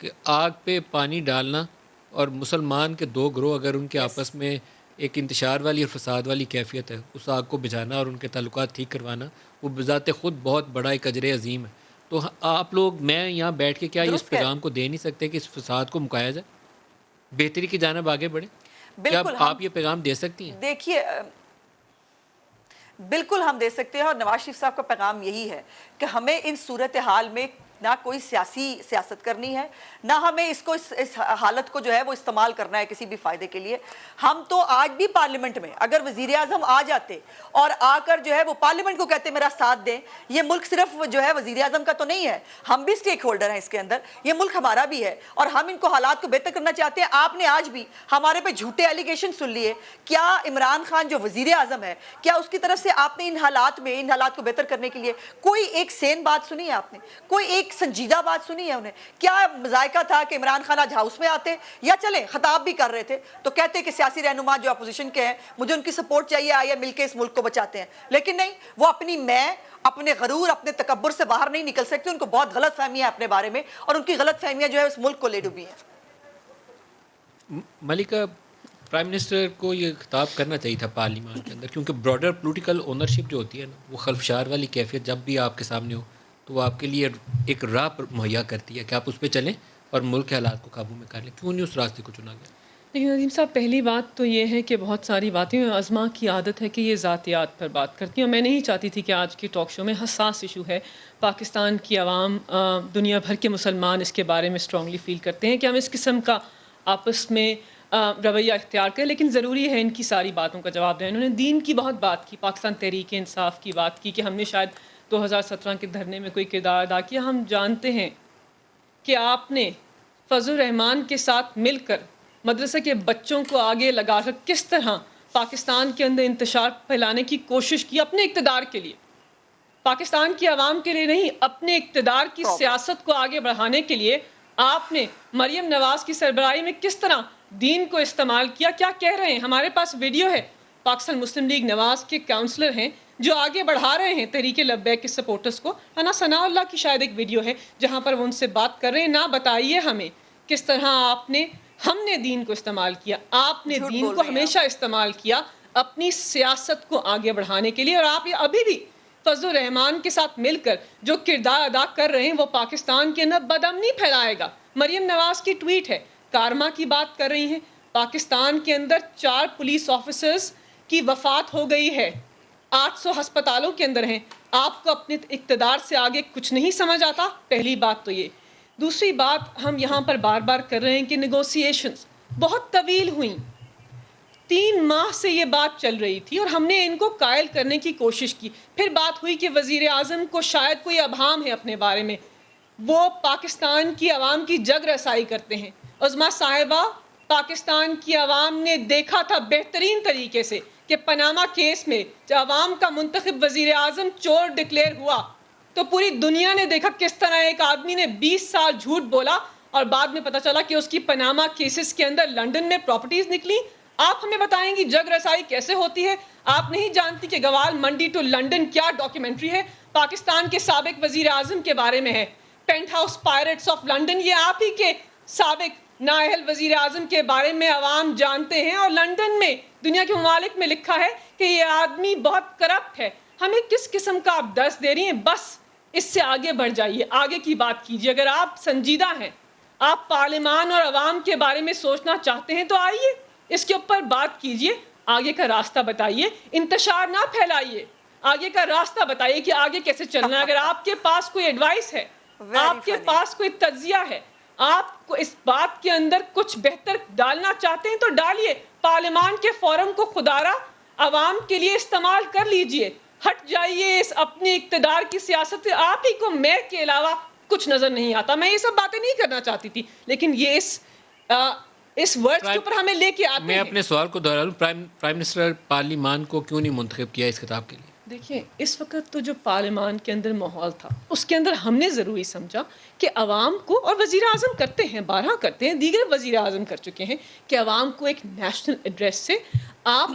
کہ آگ پہ پانی ڈالنا اور مسلمان کے دو گروہ اگر ان کے آپس میں ایک انتشار والی اور فساد والی کیفیت ہے, اس آگ کو بجھانا اور ان کے تعلقات ٹھیک کروانا وہ بذات خود بہت بڑا ایک اجر عظیم ہے. تو آپ لوگ میں یہاں بیٹھ کے کیا اس پیغام کو دے نہیں سکتے کہ اس فساد کو مکایا جائے, بہتری کی جانب آگے بڑھیں؟ کیا آپ یہ پیغام دے سکتی ہیں؟ دیکھیے بالکل ہم دے سکتے ہیں, اور نواز شریف صاحب کا پیغام یہی ہے کہ ہمیں ان صورتحال میں نہ کوئی سیاست کرنی ہے, نہ ہمیں اس حالت کو جو ہے وہ استعمال کرنا ہے کسی بھی فائدے کے لیے. ہم تو آج بھی پارلیمنٹ میں اگر وزیر اعظم آ جاتے اور آ کر جو ہے وہ پارلیمنٹ کو کہتے میرا ساتھ دیں, یہ ملک صرف جو ہے وزیر اعظم کا تو نہیں ہے, ہم بھی سٹیک ہولڈر ہیں اس کے اندر, یہ ملک ہمارا بھی ہے اور ہم ان کو حالات کو بہتر کرنا چاہتے ہیں. آپ نے آج بھی ہمارے پہ جھوٹے ایلیگیشن سن لیے. کیا عمران خان جو وزیر اعظم ہے, کیا اس کی طرف سے آپ نے ان حالات کو بہتر کرنے کے لیے کوئی ایک سین بات سنی ہے؟ آپ نے کوئی ایک سنجیدہ بات سنی ہے انہیں؟ کیا مذائقہ تھا کہ عمران خان آج ہاؤس میں آتے یا چلیں خطاب بھی کر رہے تھے تو کہتے کہ سیاسی رہنما جو اپوزیشن کے ہیں مجھے ان کی سپورٹ چاہیے, آئیے مل کے اس ملک کو بچاتے ہیں. لیکن نہیں, وہ اپنے غرور اپنے تکبر سے باہر نہیں نکل سکتے. ان کو بہت غلط فہمیاں اپنے بارے میں, اور ان کی غلط فہمیاں جو ہے اس ملک کو لے ڈوبی ہیں. ملکہ, پرائم منسٹر کو یہ خطاب کرنا چاہیے تھا پارلیمان کے اندر, کیونکہ براڈر پولیٹیکل اونرشپ جو ہوتی ہے نا, وہ خلفشار والی کیفیت جب بھی آپ کے سامنے ہو تو وہ آپ کے لیے ایک راہ مہیا کرتی ہے کہ آپ اس پہ چلیں اور ملک کے حالات کو قابو میں کر لیں. کیوں نہیں اس راستے کو چنا گیا؟ لیکن عظیم صاحب, پہلی بات تو یہ ہے کہ بہت ساری باتیں ازما کی عادت ہے کہ یہ ذاتیات پر بات کرتی ہیں, اور میں نہیں چاہتی تھی کہ آج کی ٹاک شو میں حساس ایشو ہے, پاکستان کی عوام, دنیا بھر کے مسلمان اس کے بارے میں اسٹرانگلی فیل کرتے ہیں کہ ہم اس قسم کا آپس میں رویہ اختیار کریں, لیکن ضروری ہے ان کی ساری باتوں کا جواب دیں. انہوں نے دین کی بہت بات کی, پاکستان تحریک انصاف کی بات کی کہ ہم نے شاید 2017 کے دھرنے میں کوئی کردار ادا کیا. ہم جانتے ہیں کہ آپ نے فضل الرحمان کے ساتھ مل کر مدرسے کے بچوں کو آگے لگا کر کس طرح پاکستان کے اندر انتشار پھیلانے کی کوشش کی اپنے اقتدار کے لیے, پاکستان کی عوام کے لیے نہیں, اپنے اقتدار کی سیاست کو آگے بڑھانے کے لیے. آپ نے مریم نواز کی سربراہی میں کس طرح دین کو استعمال کیا. کیا کہہ رہے ہیں, ہمارے پاس ویڈیو ہے, پاکستان مسلم لیگ نواز کے کاؤنسلر ہیں جو آگے بڑھا رہے ہیں تحریک لبیک کے سپورٹرز کو. ثناء اللہ کی شاید ایک ویڈیو ہے جہاں پر وہ ان سے بات کر رہے ہیں. نہ بتائیے ہمیں کس طرح ہم نے دین کو استعمال کیا, آپ نے دین کو ہمیشہ استعمال کیا اپنی سیاست کو آگے بڑھانے کے لیے. اور آپ یہ ابھی بھی فضل الرحمان کے ساتھ مل کر جو کردار ادا کر رہے ہیں وہ پاکستان کے اندر بدامنی پھیلائے گا. مریم نواز کی ٹویٹ ہے, کارما کی بات کر رہی ہیں, پاکستان کے اندر 4 پولیس آفیسرز کی وفات ہو گئی ہے, 800 ہسپتالوں کے اندر ہیں. آپ کو اپنے اقتدار سے آگے کچھ نہیں سمجھ آتا. پہلی بات تو یہ. دوسری بات ہم یہاں پر بار بار کر رہے ہیں کہ نیگوسیشنز بہت طویل ہوئیں, 3 ماہ سے یہ بات چل رہی تھی اور ہم نے ان کو قائل کرنے کی کوشش کی. پھر بات ہوئی کہ وزیر اعظم کو شاید کوئی ابہام ہے اپنے بارے میں, وہ پاکستان کی عوام کی جگ رسائی کرتے ہیں. عظما صاحبہ, پاکستان کی عوام نے دیکھا تھا بہترین طریقے سے کہ پاناما کیس میں جب عوام کا منتخب وزیر اعظم چور ڈکلیئر ہوا تو پوری دنیا نے دیکھا کس طرح ایک آدمی نے 20 سال جھوٹ بولا اور بعد میں پتا چلا کہ اس کی پاناما کیسز کے اندر لنڈن میں پراپرٹیز نکلی. آپ ہمیں بتائیں گی جگ رسائی کیسے ہوتی ہے؟ آپ نہیں جانتی کہ گوال منڈی ٹو لنڈن کیا ڈاکیومنٹری ہے پاکستان کے سابق وزیر اعظم کے بارے میں ہے. Penthouse pirates of London, یہ آپ ہی کے سابق نااہل وزیر اعظم کے بارے میں عوام جانتے ہیں, اور لنڈن میں دنیا کے ممالک میں لکھا ہے کہ یہ آدمی بہت کرپٹ ہے. ہمیں کس قسم کا آپ درس دے رہی ہیں؟ بس اس سے آگے بڑھ جائیے, آگے کی بات کیجیے. اگر آپ سنجیدہ ہیں, آپ پارلیمان اور عوام کے بارے میں سوچنا چاہتے ہیں تو آئیے اس کے اوپر بات کیجیے, آگے کا راستہ بتائیے, انتشار نہ پھیلائیے, آگے کا راستہ بتائیے کہ آگے کیسے چلنا ہے. اگر آپ کے پاس کوئی ایڈوائس ہے, آپ کے پاس کوئی تجزیہ ہے, آپ کو اس بات کے اندر کچھ بہتر ڈالنا چاہتے ہیں تو ڈالیے. پارلیمان کے فورم کو خدارا عوام کے لیے استعمال کر لیجئے. ہٹ جائیے اس اپنے اقتدار کی سیاست سے. آپ ہی کو میں کے علاوہ کچھ نظر نہیں آتا. میں یہ سب باتیں نہیں کرنا چاہتی تھی, لیکن یہ اس اس ورڈ کے اوپر ہمیں لے کے آتے میں ہیں. اپنے سوال کو دوہرا لوں, پرائم منسٹر پارلیمان کو کیوں نہیں منتخب کیا اس خطاب کے لیے؟ دیکھیں اس وقت تو جو پارلیمان کے اندر ماحول تھا اس کے اندر ہم نے ضروری سمجھا کہ عوام کو, اور وزیر اعظم کرتے ہیں, بارہا کرتے ہیں, دیگر وزیر اعظم کر چکے ہیں, کہ عوام کو ایک نیشنل ایڈریس سے آپ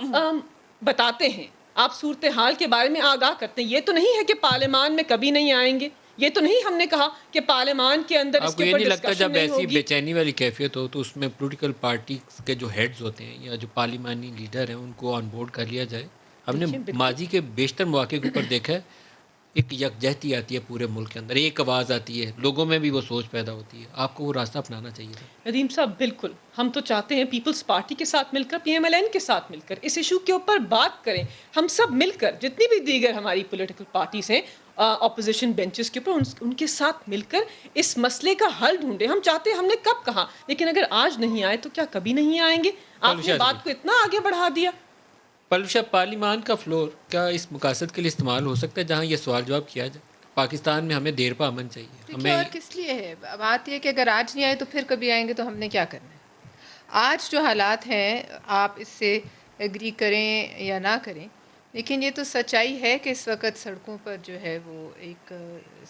بتاتے ہیں, آپ صورتحال کے بارے میں آگاہ کرتے ہیں. یہ تو نہیں ہے کہ پارلیمان میں کبھی نہیں آئیں گے, یہ تو نہیں ہم نے کہا کہ پارلیمان کے اندر اس آپ کو کے یہ اوپر نہیں لگتا ڈسکشن جب نہیں ایسی ہوگی؟ بے چینی والی کیفیت ہو تو اس میں پولیٹیکل پارٹیز کے جو ہیڈز ہوتے ہیں یا جو پارلیمانی لیڈر ہیں ان کو آن بورڈ کر لیا جائے؟ ہم نے دیکھیے بالکل. ماضی کے بیشتر مواقع کے اوپر دیکھا ہے ایک یکجہتی آتی ہے پورے ملک کے اندر, ایک آواز آتی ہے, لوگوں میں بھی وہ سوچ پیدا ہوتی ہے. آپ کو وہ راستہ اپنانا چاہیے تھا. ندیم صاحب بالکل, ہم تو چاہتے ہیں پیپلز پارٹی کے ساتھ مل کر, پی ایم ایل این کے ساتھ مل کر اس ایشو کے اوپر بات کریں. ہم سب مل کر, جتنی بھی دیگر ہماری پولیٹیکل پارٹیز ہیں اپوزیشن بینچز کے اوپر, ان کے ساتھ مل کر اس مسئلے کا حل ڈھونڈیں. ہم چاہتے ہیں, ہم نے کب کہا, لیکن اگر آج نہیں آئے تو کیا کبھی نہیں آئیں گے؟ آپ نے بات کو اتنا آگے بڑھا دیا. پلوشا, پارلیمان کا فلور کیا اس مقاصد کے لیے استعمال ہو سکتا ہے جہاں یہ سوال جواب کیا جائے؟ پاکستان میں ہمیں دیر پا امن چاہیے. دیکھیے اور کس لیے ہے بات, یہ کہ اگر آج نہیں آئے تو پھر کبھی آئیں گے تو ہم نے کیا کرنا ہے؟ آج جو حالات ہیں آپ اس سے ایگری کریں یا نہ کریں, لیکن یہ تو سچائی ہے کہ اس وقت سڑکوں پر جو ہے وہ ایک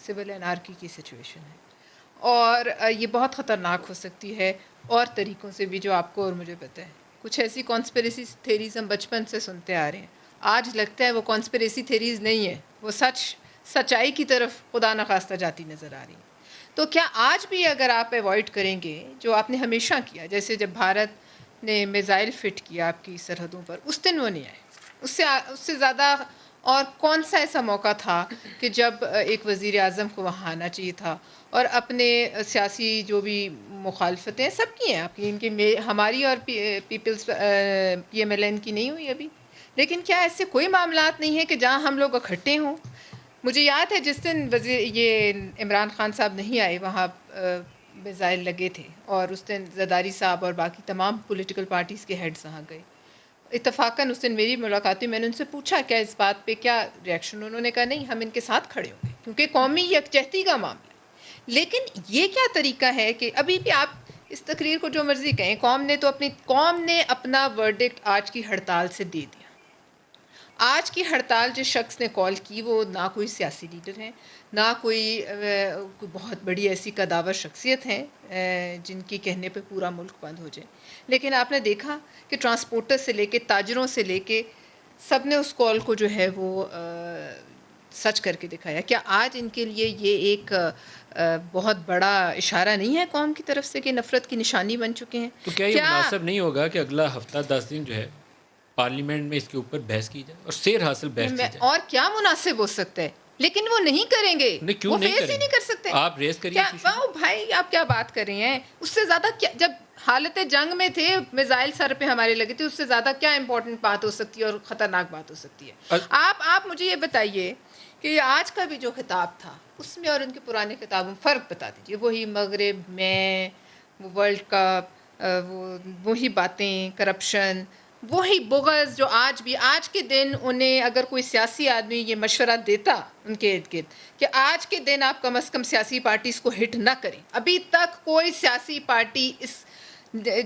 سول انارکی کی سچویشن ہے, اور یہ بہت خطرناک ہو سکتی ہے اور طریقوں سے بھی جو آپ کو اور مجھے پتہ ہے. کچھ ایسی کانسپریسی تھیریز ہم بچپن سے سنتے آ رہے ہیں, آج لگتا ہے وہ کانسپریسی تھیریز نہیں ہے, وہ سچائی کی طرف خدا نخواستہ جاتی نظر آ رہی ہیں. تو کیا آج بھی اگر آپ ایوائڈ کریں گے جو آپ نے ہمیشہ کیا, جیسے جب بھارت نے میزائل فٹ کیا آپ کی سرحدوں پر, اس دن وہ نہیں آئے, اس سے زیادہ اور کون سا ایسا موقع تھا کہ جب ایک وزیر اعظم کو وہاں آنا چاہیے تھا, اور اپنے سیاسی جو بھی مخالفتیں سب کی ہیں آپ کی, ان کی ہماری اور Peoples P M L N کی نہیں ہوئی ابھی, لیکن کیا ایسے کوئی معاملات نہیں ہیں کہ جہاں ہم لوگ اکٹھے ہوں؟ مجھے یاد ہے جس دن یہ عمران خان صاحب نہیں آئے, وہاں میزائل لگے تھے, اور اس دن زرداری صاحب اور باقی تمام پولیٹیکل پارٹیز کے ہیڈز وہاں گئے. اتفاقاً اس دن میری ملاقات ہوئی, میں نے ان سے پوچھا کیا اس بات پہ کیا ریئیکشن, انہوں نے کہا نہیں ہم ان کے ساتھ کھڑے ہوں گے کیونکہ قومی یکجہتی کا معاملہ ہے. لیکن یہ کیا طریقہ ہے کہ ابھی بھی آپ اس تقریر کو جو مرضی کہیں, قوم نے اپنا ورڈکٹ آج کی ہڑتال سے دے دیا. آج کی ہڑتال جس شخص نے کال کی وہ نہ کوئی سیاسی لیڈر ہیں, نہ کوئی بہت بڑی ایسی قداور شخصیت ہیں جن کی کہنے پہ پورا ملک بند ہو جائے, لیکن آپ نے دیکھا کہ ٹرانسپورٹر سے لے کے تاجروں سے لے کے سب نے اس کال کو جو ہے وہ سچ کر کے دکھایا. کیا آج ان کے لیے یہ ایک بہت بڑا اشارہ نہیں ہے قوم کی طرف سے کہ نفرت کی نشانی بن چکے ہیں؟ تو کیا یہ مناسب نہیں ہوگا کہ اگلا ہفتہ 10 دن جو ہے پارلیمنٹ میں اس کے اوپر بحث کی جائے اور سیر حاصل بحث کی جائے؟ اور کیا مناسب ہو سکتا ہے, لیکن وہ نہیں کریں گے, کیوں وہ نہیں فیس کریں ہی نہیں کر سکتے. آپ ریز کریے بھائی آپ کیا بات کر رہے ہیں, اس سے زیادہ کیا, جب حالت جنگ میں تھے میزائل سر پہ ہمارے لگے تھے, اس سے زیادہ کیا امپورٹنٹ بات ہو سکتی ہے اور خطرناک بات ہو سکتی ہے؟ آپ مجھے یہ بتائیے کہ آج کا بھی جو خطاب تھا اس میں اور ان کے پرانے خطابوں میں فرق بتا دیجیے. وہی مغرب میں, وہ ورلڈ کپ, وہی باتیں, کرپشن, وہی بغض جو آج کے دن انہیں اگر کوئی سیاسی آدمی یہ مشورہ دیتا ان کے ارد گرد کہ آج کے دن آپ کم از کم سیاسی پارٹیز کو ہٹ نہ کریں, ابھی تک کوئی سیاسی پارٹی اس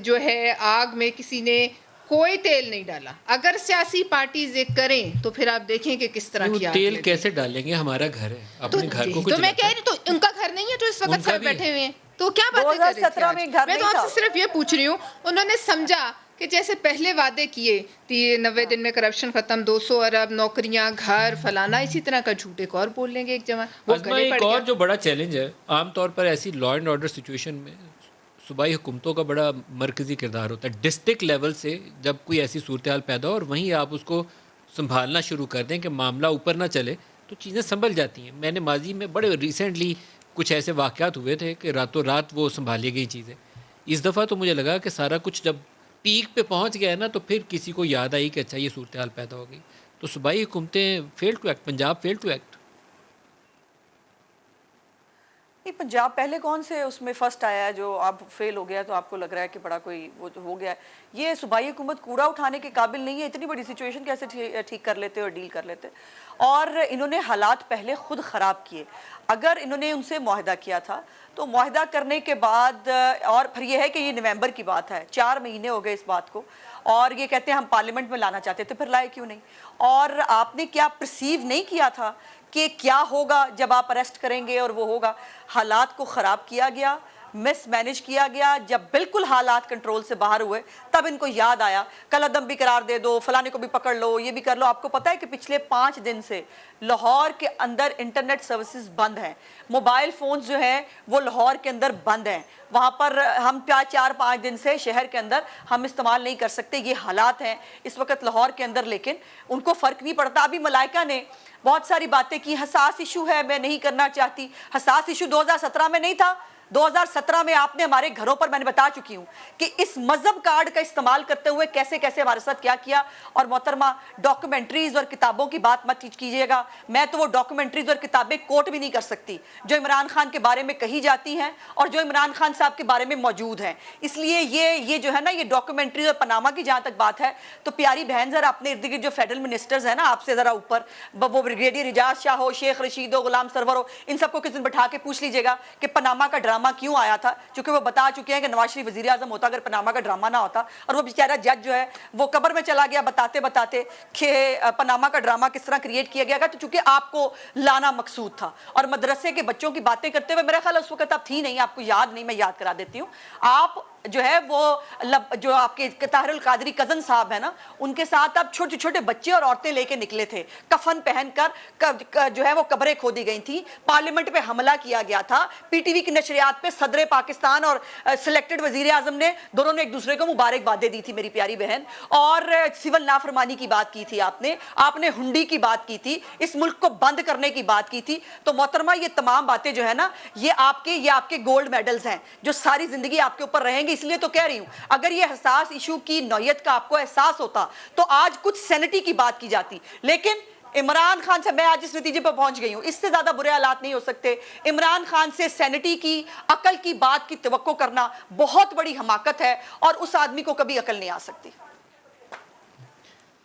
جو ہے آگ میں کسی نے کوئی تیل نہیں ڈالا. اگر سیاسی پارٹیز یہ کریں تو پھر آپ دیکھیں کہ کس طرح کی آگ تیل لگے. کیسے ڈالیں گے, ہمارا گھر ہے, اپنے گھر کو تو میں کہہ رہی ہوں, تو ان کا گھر نہیں ہے جو اس وقت سب بیٹھے ہوئے ہیں, تو کیا باتیں کر رہے تھے آج؟ میں تو آپ سے صرف یہ پوچھ رہی ہوں, انہوں نے سمجھا کہ جیسے پہلے وعدے کیے 90 دن میں کرپشن ختم, 200 ارب نوکریاں, گھر, فلانا, اسی طرح کا جھوٹ ایک اور بول لیں گے ایک جوان, وہ گلے پڑ ایک گیا. اور جو بڑا چیلنج ہے عام طور پر ایسی لا اینڈ آرڈر سچویشن میں صوبائی حکومتوں کا بڑا مرکزی کردار ہوتا ہے. ڈسٹرکٹ لیول سے جب کوئی ایسی صورتحال پیدا ہو اور وہیں آپ اس کو سنبھالنا شروع کر دیں کہ معاملہ اوپر نہ چلے, تو چیزیں سنبھل جاتی ہیں. میں نے ماضی میں بڑے ریسنٹلی کچھ ایسے واقعات ہوئے تھے کہ راتوں رات وہ سنبھالی گئی چیزیں. اس دفعہ تو مجھے لگا کہ سارا کچھ جب پیک پہ پہنچ گیا ہے نا, تو پھر کسی کو یاد آئی کہ اچھا یہ صورتحال پیدا ہو گئی. تو صوبائی حکومتیں fail to act, Punjab fail to act. نہیں, پنجاب پہلے کون سے اس میں فرسٹ آیا ہے جو آپ فیل ہو گیا تو آپ کو لگ رہا ہے کہ بڑا کوئی وہ ہو گیا ہے؟ یہ صوبائی حکومت کوڑا اٹھانے کے قابل نہیں ہے, اتنی بڑی سچویشن کیسے ٹھیک کر لیتے اور ڈیل کر لیتے؟ اور انہوں نے حالات پہلے خود خراب کیے. اگر انہوں نے ان سے معاہدہ کیا تھا تو معاہدہ کرنے کے بعد، اور پھر یہ ہے کہ یہ نومبر کی بات ہے، 4 مہینے ہو گئے اس بات کو، اور یہ کہتے ہیں ہم پارلیمنٹ میں لانا چاہتے تھے، پھر لائے کیوں نہیں؟ اور آپ نے کیا پرسیو نہیں کیا تھا کہ کیا ہوگا جب آپ اریسٹ کریں گے اور وہ ہوگا؟ حالات کو خراب کیا گیا، مس مینج کیا گیا. جب بالکل حالات کنٹرول سے باہر ہوئے تب ان کو یاد آیا کل عدم بھی قرار دے دو، فلانے کو بھی پکڑ لو، یہ بھی کر لو. آپ کو پتہ ہے کہ پچھلے 5 دن سے لاہور کے اندر انٹرنیٹ سروسز بند ہیں، موبائل فونز جو ہیں وہ لاہور کے اندر بند ہیں. وہاں پر ہم 4-5 دن سے شہر کے اندر ہم استعمال نہیں کر سکتے. یہ حالات ہیں اس وقت لاہور کے اندر، لیکن ان کو فرق نہیں پڑتا. ابھی ملائکہ نے بہت ساری باتیں کی، حساس ایشو ہے میں نہیں کرنا چاہتی. حساس ایشو 2017 میں نہیں تھا. 2017 میں آپ نے ہمارے گھروں پر، میں نے بتا چکی ہوں کہ اس مذہب کارڈ کا استعمال کرتے ہوئے کیسے کیسے ہمارے ساتھ کیا کیا. اور محترمہ ڈاکومنٹریز اور کتابوں کی بات مت کیجیے گا، میں تو وہ ڈاکومنٹریز اور کتابیں کوٹ بھی نہیں کر سکتی جو عمران خان کے بارے میں کہی جاتی ہیں اور جو عمران خان صاحب کے بارے میں موجود ہیں. اس لیے یہ جو ہے نا، یہ ڈاکومنٹریز اور پاناما کی جہاں تک بات ہے تو پیاری بہن ذرا اپنے ارد گرد جو فیڈرل منسٹرز ہیں نا آپ سے ذرا اوپر، وہ بریگیڈیئر اعجاز شاہ ہو، شیخ رشید ہو، غلام سرور ہو، ان سب کو کس دن بٹھا کے پوچھ لیجیے گا کہ پاناما کا ڈرامہ کیوں آیا تھا. چونکہ وہ بتا چکے ہیں کہ نواز شریف وزیر اعظم ہوتا اگر پاناما کا ڈرامہ نہ ہوتا، اور وہ بیچارہ جج جو ہے وہ قبر میں چلا گیا بتاتے بتاتے کہ پاناما کا ڈرامہ کس طرح کریٹ کیا گیا. تو چونکہ آپ کو لانا مقصود تھا، اور مدرسے کے بچوں کی باتیں کرتے ہوئے، میرا خیال اس وقت آپ تھی نہیں، آپ کو یاد نہیں، میں یاد کرا دیتی ہوں. آپ جو ہے وہ جو آپ کے طاہر القادری کزن صاحب ہیں نا، ان کے ساتھ آپ چھوٹے چھوٹے بچے اور عورتیں لے کے نکلے تھے، کفن پہن کر جو ہے وہ قبریں کھودی گئی تھیں، پارلیمنٹ پہ حملہ کیا گیا تھا. پی ٹی وی کی نشریات پہ صدر پاکستان اور سلیکٹڈ وزیر اعظم نے دونوں نے ایک دوسرے کو مبارکبادیں دی تھی میری پیاری بہن. اور سول نافرمانی کی بات کی تھی آپ نے ہنڈی کی بات کی تھی، اس ملک کو بند کرنے کی بات کی تھی. تو محترمہ یہ تمام باتیں جو ہے نا، یہ آپ کے گولڈ میڈلز ہیں جو ساری زندگی آپ کے اوپر رہیں گے. اس لیے تو کہہ رہی ہوں، اگر یہ حساس ایشو کی نوعیت کا آپ کو احساس ہوتا تو آج کچھ سینٹی کی بات کی جاتی. لیکن عمران خان سے میں آج اس نتیجے پر پہنچ گئی ہوں، اس سے زیادہ برے حالات نہیں ہو سکتے. عمران خان سے سینٹی کی، عقل کی بات کی توقع کرنا بہت بڑی حماقت ہے، اور اس آدمی کو کبھی عقل نہیں آ سکتی.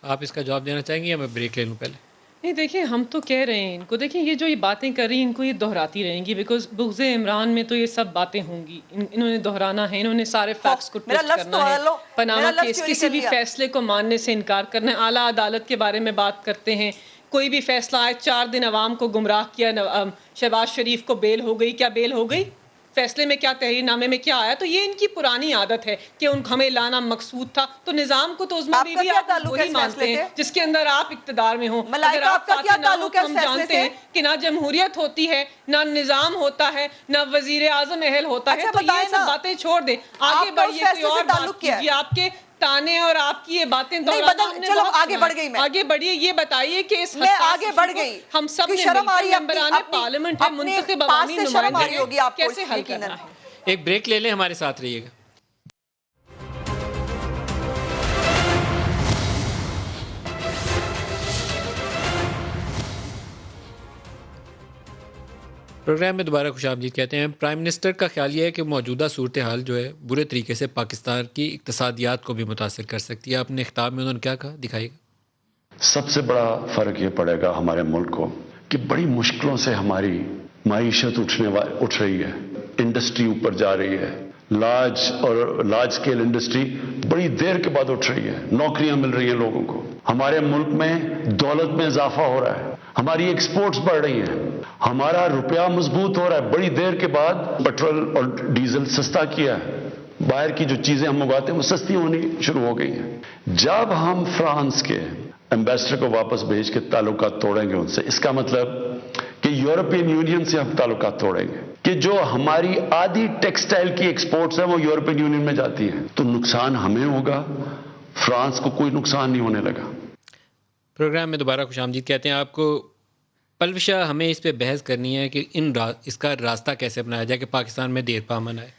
آپ اس کا جواب دینا چاہیں گے یا میں بریک لے لوں پہلے؟ نہیں دیکھیں، ہم تو کہہ رہے ہیں ان کو، دیکھیں یہ جو یہ باتیں کر رہی ہیں ان کو یہ دہراتی رہیں گی، بیکاز بغض عمران میں تو یہ سب باتیں ہوں گی، انہوں نے دہرانا ہے، انہوں نے سارے فیکٹس کو ٹویسٹ کرنا ہے. پاناما کیس کسی بھی فیصلے کو ماننے سے انکار کرنا ہے. اعلیٰ عدالت کے بارے میں بات کرتے ہیں، کوئی بھی فیصلہ آئے، 4 دن عوام کو گمراہ کیا، شہباز شریف کو بیل ہو گئی، کیا بیل ہو گئی؟ فیصلے میں کیا، تحریر نامے میں کیا آیا؟ تو یہ ان کی پرانی عادت ہے کہ ان ہمیں لانا مقصود تھا. تو نظام کو تو عظمیٰ بیوی آپ وہی مانتے ہیں جس کے اندر آپ اقتدار میں ہوں. اگر آپ فاتح نہ ہو تو ہم جانتے ہیں کہ نہ جمہوریت ہوتی ہے، نہ نظام ہوتا ہے، نہ وزیر اعظم اہل ہوتا ہے. تو یہ سب باتیں چھوڑ دیں، آگے بڑھیے، کوئی اور بات کیجیے. آپ کے تانے اور آپ کی یہ باتیں چلو آگے بڑھ گئی، میں آگے بڑھیے. یہ بتائیے کہ اس آگے بڑھ گئی، ہم سب نے ممبران پارلیمنٹ ہے، منتخب عوامی نمائندے، کیسے حل کرنا ہے؟ ایک بریک لے لیں، ہمارے ساتھ رہیے گا. پروگرام میں دوبارہ خوش آمدید کہتے ہیں. پرائم منسٹر کا خیال یہ ہے کہ موجودہ صورتحال جو ہے برے طریقے سے پاکستان کی اقتصادیات کو بھی متاثر کر سکتی ہے. اپنے خطاب میں انہوں نے کیا کہا، دکھائیے گا. سب سے بڑا فرق یہ پڑے گا ہمارے ملک کو کہ بڑی مشکلوں سے ہماری معیشت اٹھ رہی ہے، انڈسٹری اوپر جا رہی ہے، لارج اسکیل انڈسٹری بڑی دیر کے بعد اٹھ رہی ہے، نوکریاں مل رہی ہیں لوگوں کو، ہمارے ملک میں دولت میں اضافہ ہو رہا ہے، ہماری ایکسپورٹس بڑھ رہی ہیں، ہمارا روپیہ مضبوط ہو رہا ہے. بڑی دیر کے بعد پیٹرول اور ڈیزل سستا کیا ہے، باہر کی جو چیزیں ہم منگواتے ہیں وہ سستی ہونی شروع ہو گئی ہیں. جب ہم فرانس کے ایمبیسڈر کو واپس بھیج کے تعلقات توڑیں گے ان سے، اس کا مطلب کہ یورپین یونین سے ہم تعلقات توڑیں گے، کہ جو ہماری آدھی ٹیکسٹائل کی ایکسپورٹس ہیں وہ یورپین یونین میں جاتی ہیں، تو نقصان ہمیں ہوگا، فرانس کو کوئی نقصان نہیں ہونے لگا. پروگرام میں دوبارہ خوش آمدید کہتے ہیں آپ کو. پلوشہ ہمیں اس پہ بحث کرنی ہے کہ اس کا راستہ کیسے اپنایا جائے کہ پاکستان میں دیر پا امن آئے.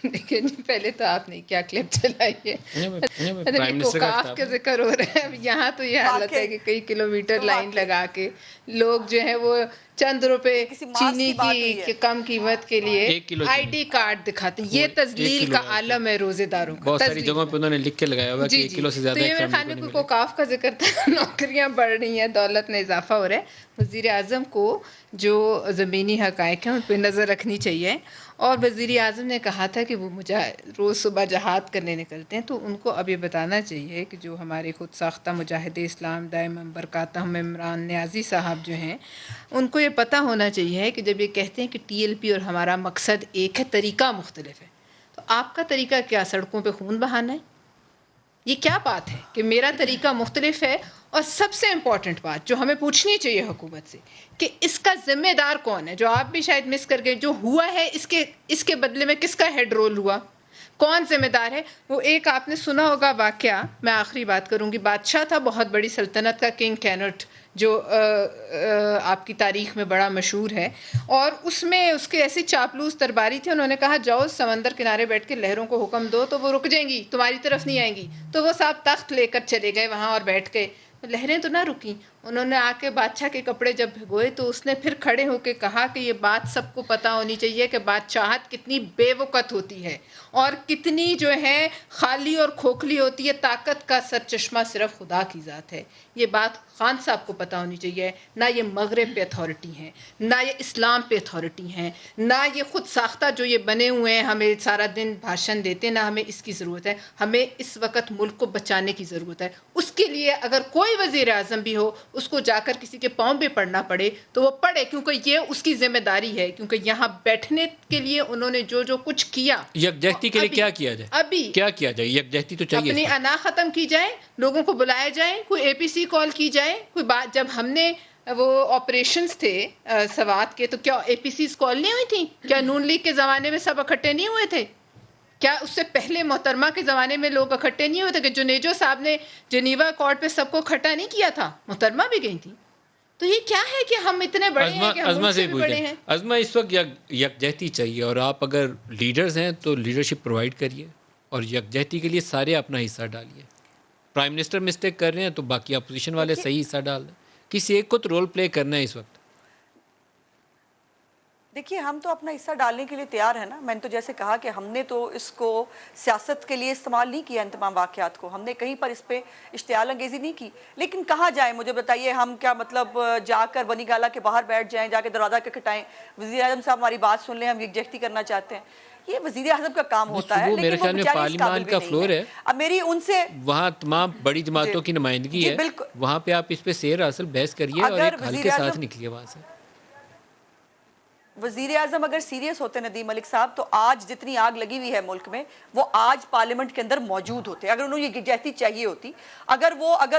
دیکھیں جی، پہلے تو آپ نے کیا کلپ چلائی ہے، پرائم منسٹر کا کوکاف کا ذکر ہو رہا ہے. اب یہاں تو یہ حالت ہے کہ کئی کلومیٹر لائن لگا کے لوگ جو ہیں وہ چند روپے کسی ماسک چینی کی بات ہوئی ہے. کی کم قیمت کے لیے 1 کلو آئی چینی. ڈی کارڈ دکھاتے ہیں. یہ وہ 1 تذلیل کلو کا ہے. عالم ہے روزے داروں کا. بہت ساری تذلیل جگہوں کا. پہ انہوں نے لکھ کے لگایا ہوا کہ جی 1 جی، کلو سے تو زیادہ یہ میرے ایک خیال فیملی میں کو کوئی نہیں ملے. کوکاف کا ذکر تھا. نوکریاں بڑھ رہی ہیں، دولت میں اضافہ ہو رہا ہے. وزیر اعظم کو جو زمینی حقائق ہیں ان پہ نظر رکھنی چاہیے. اور وزیر اعظم نے کہا تھا کہ وہ روز صبح جہاد کرنے نکلتے ہیں، تو ان کو اب یہ بتانا چاہیے کہ جو ہمارے خود ساختہ مجاہد اسلام دائم برکاتہم عمران نیازی صاحب جو ہیں، ان کو یہ پتہ ہونا چاہیے کہ جب یہ کہتے ہیں کہ ٹی ایل پی اور ہمارا مقصد ایک ہے، طریقہ مختلف ہے، تو آپ کا طریقہ کیا سڑکوں پہ خون بہانا ہے؟ یہ کیا بات ہے کہ میرا طریقہ مختلف ہے؟ اور سب سے امپورٹنٹ بات جو ہمیں پوچھنی چاہیے حکومت سے کہ اس کا ذمہ دار کون ہے؟ جو آپ بھی شاید مس کر گئے، جو ہوا ہے اس کے بدلے میں کس کا ہیڈ رول ہوا؟ کون ذمہ دار ہے؟ وہ ایک آپ نے سنا ہوگا واقعہ، میں آخری بات کروں گی. بادشاہ تھا بہت بڑی سلطنت کا، کنگ کینٹ، جو آپ کی تاریخ میں بڑا مشہور ہے. اور اس میں اس کے ایسی چاپلوس درباری تھے، انہوں نے کہا جاؤ سمندر کنارے بیٹھ کے لہروں کو حکم دو تو وہ رک جائیں گی، تمہاری طرف نہیں آئیں گی. تو وہ صاحب تخت لے کر چلے گئے وہاں اور بیٹھ گئے. لہریں تو نہ رکیں. انہوں نے آ کے بادشاہ کے کپڑے جب بھگوئے تو اس نے پھر کھڑے ہو کے کہا کہ یہ بات سب کو پتہ ہونی چاہیے کہ بادشاہت کتنی بے وقت ہوتی ہے اور کتنی جو ہے خالی اور کھوکھلی ہوتی ہے. طاقت کا سرچشمہ صرف خدا کی ذات ہے. یہ بات خان صاحب کو پتہ ہونی چاہیے. نہ یہ مغرب پہ اتھارٹی ہیں، نہ یہ اسلام پہ اتھارٹی ہیں، نہ یہ خود ساختہ جو یہ بنے ہوئے ہیں ہمیں سارا دن بھاشن دیتے. نہ ہمیں اس کی ضرورت ہے. ہمیں اس وقت ملک کو بچانے کی ضرورت ہے. اس کے لیے اگر کوئی وزیر اعظم بھی ہو، اس کو جا کر کسی کے پاؤں پہ پڑنا پڑے تو وہ پڑے، کیونکہ یہ اس کی ذمہ داری ہے. کیونکہ یہاں بیٹھنے کے لیے انہوں نے جو کچھ کیا، یکجہتی کے لیے کیا کیا جائے؟ ابھی کیا کیا جائے؟ یکجہتی تو چاہیے. اپنی انا ختم کی جائے، لوگوں کو بلایا جائے، کوئی اے پی سی کال کی جائے. کوئی بات جب ہم نے وہ آپریشنز تھے سوات کے، تو کیا اے پی سیز کال نہیں ہوئی تھیں؟ کیا نون لیگ کے زمانے میں سب اکٹھے نہیں ہوئے تھے؟ کیا اس سے پہلے محترمہ کے زمانے میں لوگ اکٹھے نہیں ہوئے تھے کہ جنیجو صاحب نے جنیوا اکارڈ پہ سب کو اکٹھا نہیں کیا تھا؟ محترمہ بھی گئی تھی. تو یہ کیا ہے کہ ہم اتنے بڑے ہیں کہ ہم ازما ملک سے سے بھی بڑے ہیں؟ ازما اس وقت یکجہتی چاہیے، اور آپ اگر لیڈرز ہیں تو لیڈرشپ پرووائڈ کریے، اور یکجہتی کے لیے سارے اپنا حصہ ڈالیے. پرائم منسٹر مسٹیک کر رہے ہیں تو باقی اپوزیشن والے صحیح حصہ ڈال دیں. کسی ایک کو تو رول پلے کرنا ہے اس وقت. دیکھیے، ہم تو اپنا حصہ ڈالنے کے لیے تیار ہیں نا. میں نے تو جیسے کہا کہ ہم نے تو اس کو سیاست کے لیے استعمال نہیں کیا. ان تمام واقعات کو ہم نے کہیں پر اس پہ اشتعال انگیزی نہیں کی. لیکن کہاں جائیں؟ مجھے بتائیے، ہم کیا مطلب جا کر بنی گالا کے باہر بیٹھ جائیں، جا کے دروازہ کے کھٹائیں، وزیر اعظم صاحب ہماری بات سن لیں، ہم یکجہتی کرنا چاہتے ہیں؟ یہ وزیر اعظم کا کام ہوتا ہے، صبح میرے لیکن وہ خیال میں بیچارے اس قابل پارلیمان بھی کا نہیں فلور ہے. ہے، اب میری ان سے وہاں تمام بڑی جماعتوں کی نمائندگی جی ہے. بالکل. وہاں پہ آپ اس پہ سیر اصل بحث کریے اور اگر ایک حل وزیر کے ساتھ اعظم نکلیے وہاں سے. وزیر اعظم اگر سیریس ہوتے ندیم ملک صاحب، تو آج جتنی آگ لگی ہوئی ہے ملک میں، وہ آج پارلیمنٹ کے اندر موجود ہوتے. اگر انہوں نے یہ یکجہتی چاہیے ہوتی، اگر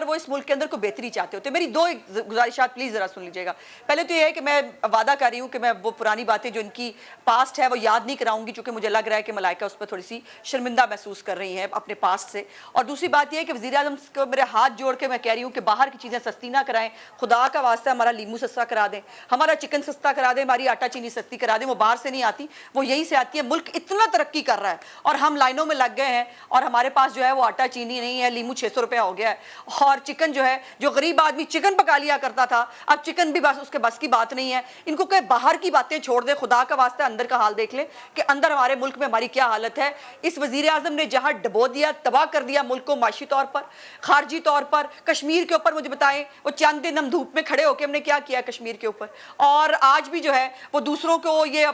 وہ اس ملک کے اندر کو بہتری چاہتے ہوتے. میری 2 گزارشات پلیز ذرا سن لیجیے گا. پہلے تو یہ ہے کہ میں وعدہ کر رہی ہوں کہ میں وہ پرانی باتیں جو ان کی پاسٹ ہے وہ یاد نہیں کراؤں گی، چونکہ مجھے لگ رہا ہے کہ ملائکہ اس پر تھوڑی سی شرمندہ محسوس کر رہی ہیں اپنے پاسٹ سے. اور دوسری بات یہ ہے کہ وزیر اعظم کو میرے ہاتھ جوڑ کے میں کہہ رہی ہوں کہ باہر کی چیزیں سستی نہ کرائیں. خدا کا واسطہ ہمارا لیمو سستا کرا دیں، ہمارا چکن سستا کرا دیں، ہماری آٹا چینی سستی کرا دیں. وہ باہر سے نہیں آتی، وہ یہی سے آتی ہے. ملک اتنا ترقی کر رہا ہے اور ہم لائنوں میں لگ گئے ہیں، اور ہمارے پاس جو ہے وہ آٹا چینی نہیں ہے. لیمو 600 روپے ہو گیا ہے. اور چکن جو ہے، جو غریب آدمی چکن پکا لیا کرتا تھا، اب چکن بھی بس اس کے بس کی بات نہیں ہے. ان کو کہ باہر کی باتیں چھوڑ دیں، خدا کا واسطہ اندر کا حال دیکھ لیں کہ اندر ہمارے ملک میں ہماری کیا حالت ہے. اس وزیر اعظم نے جہاں ڈبو دیا، تباہ کر دیا ملک کو، معاشی طور پر، خارجی طور پر. کشمیر کے اوپر مجھے بتائیں، وہ چند دن ہم دھوپ میں کھڑے ہو کے ہم نے کیا کیا کشمیر کے اوپر. اور آج بھی جو ہے وہ دوسروں کو یہ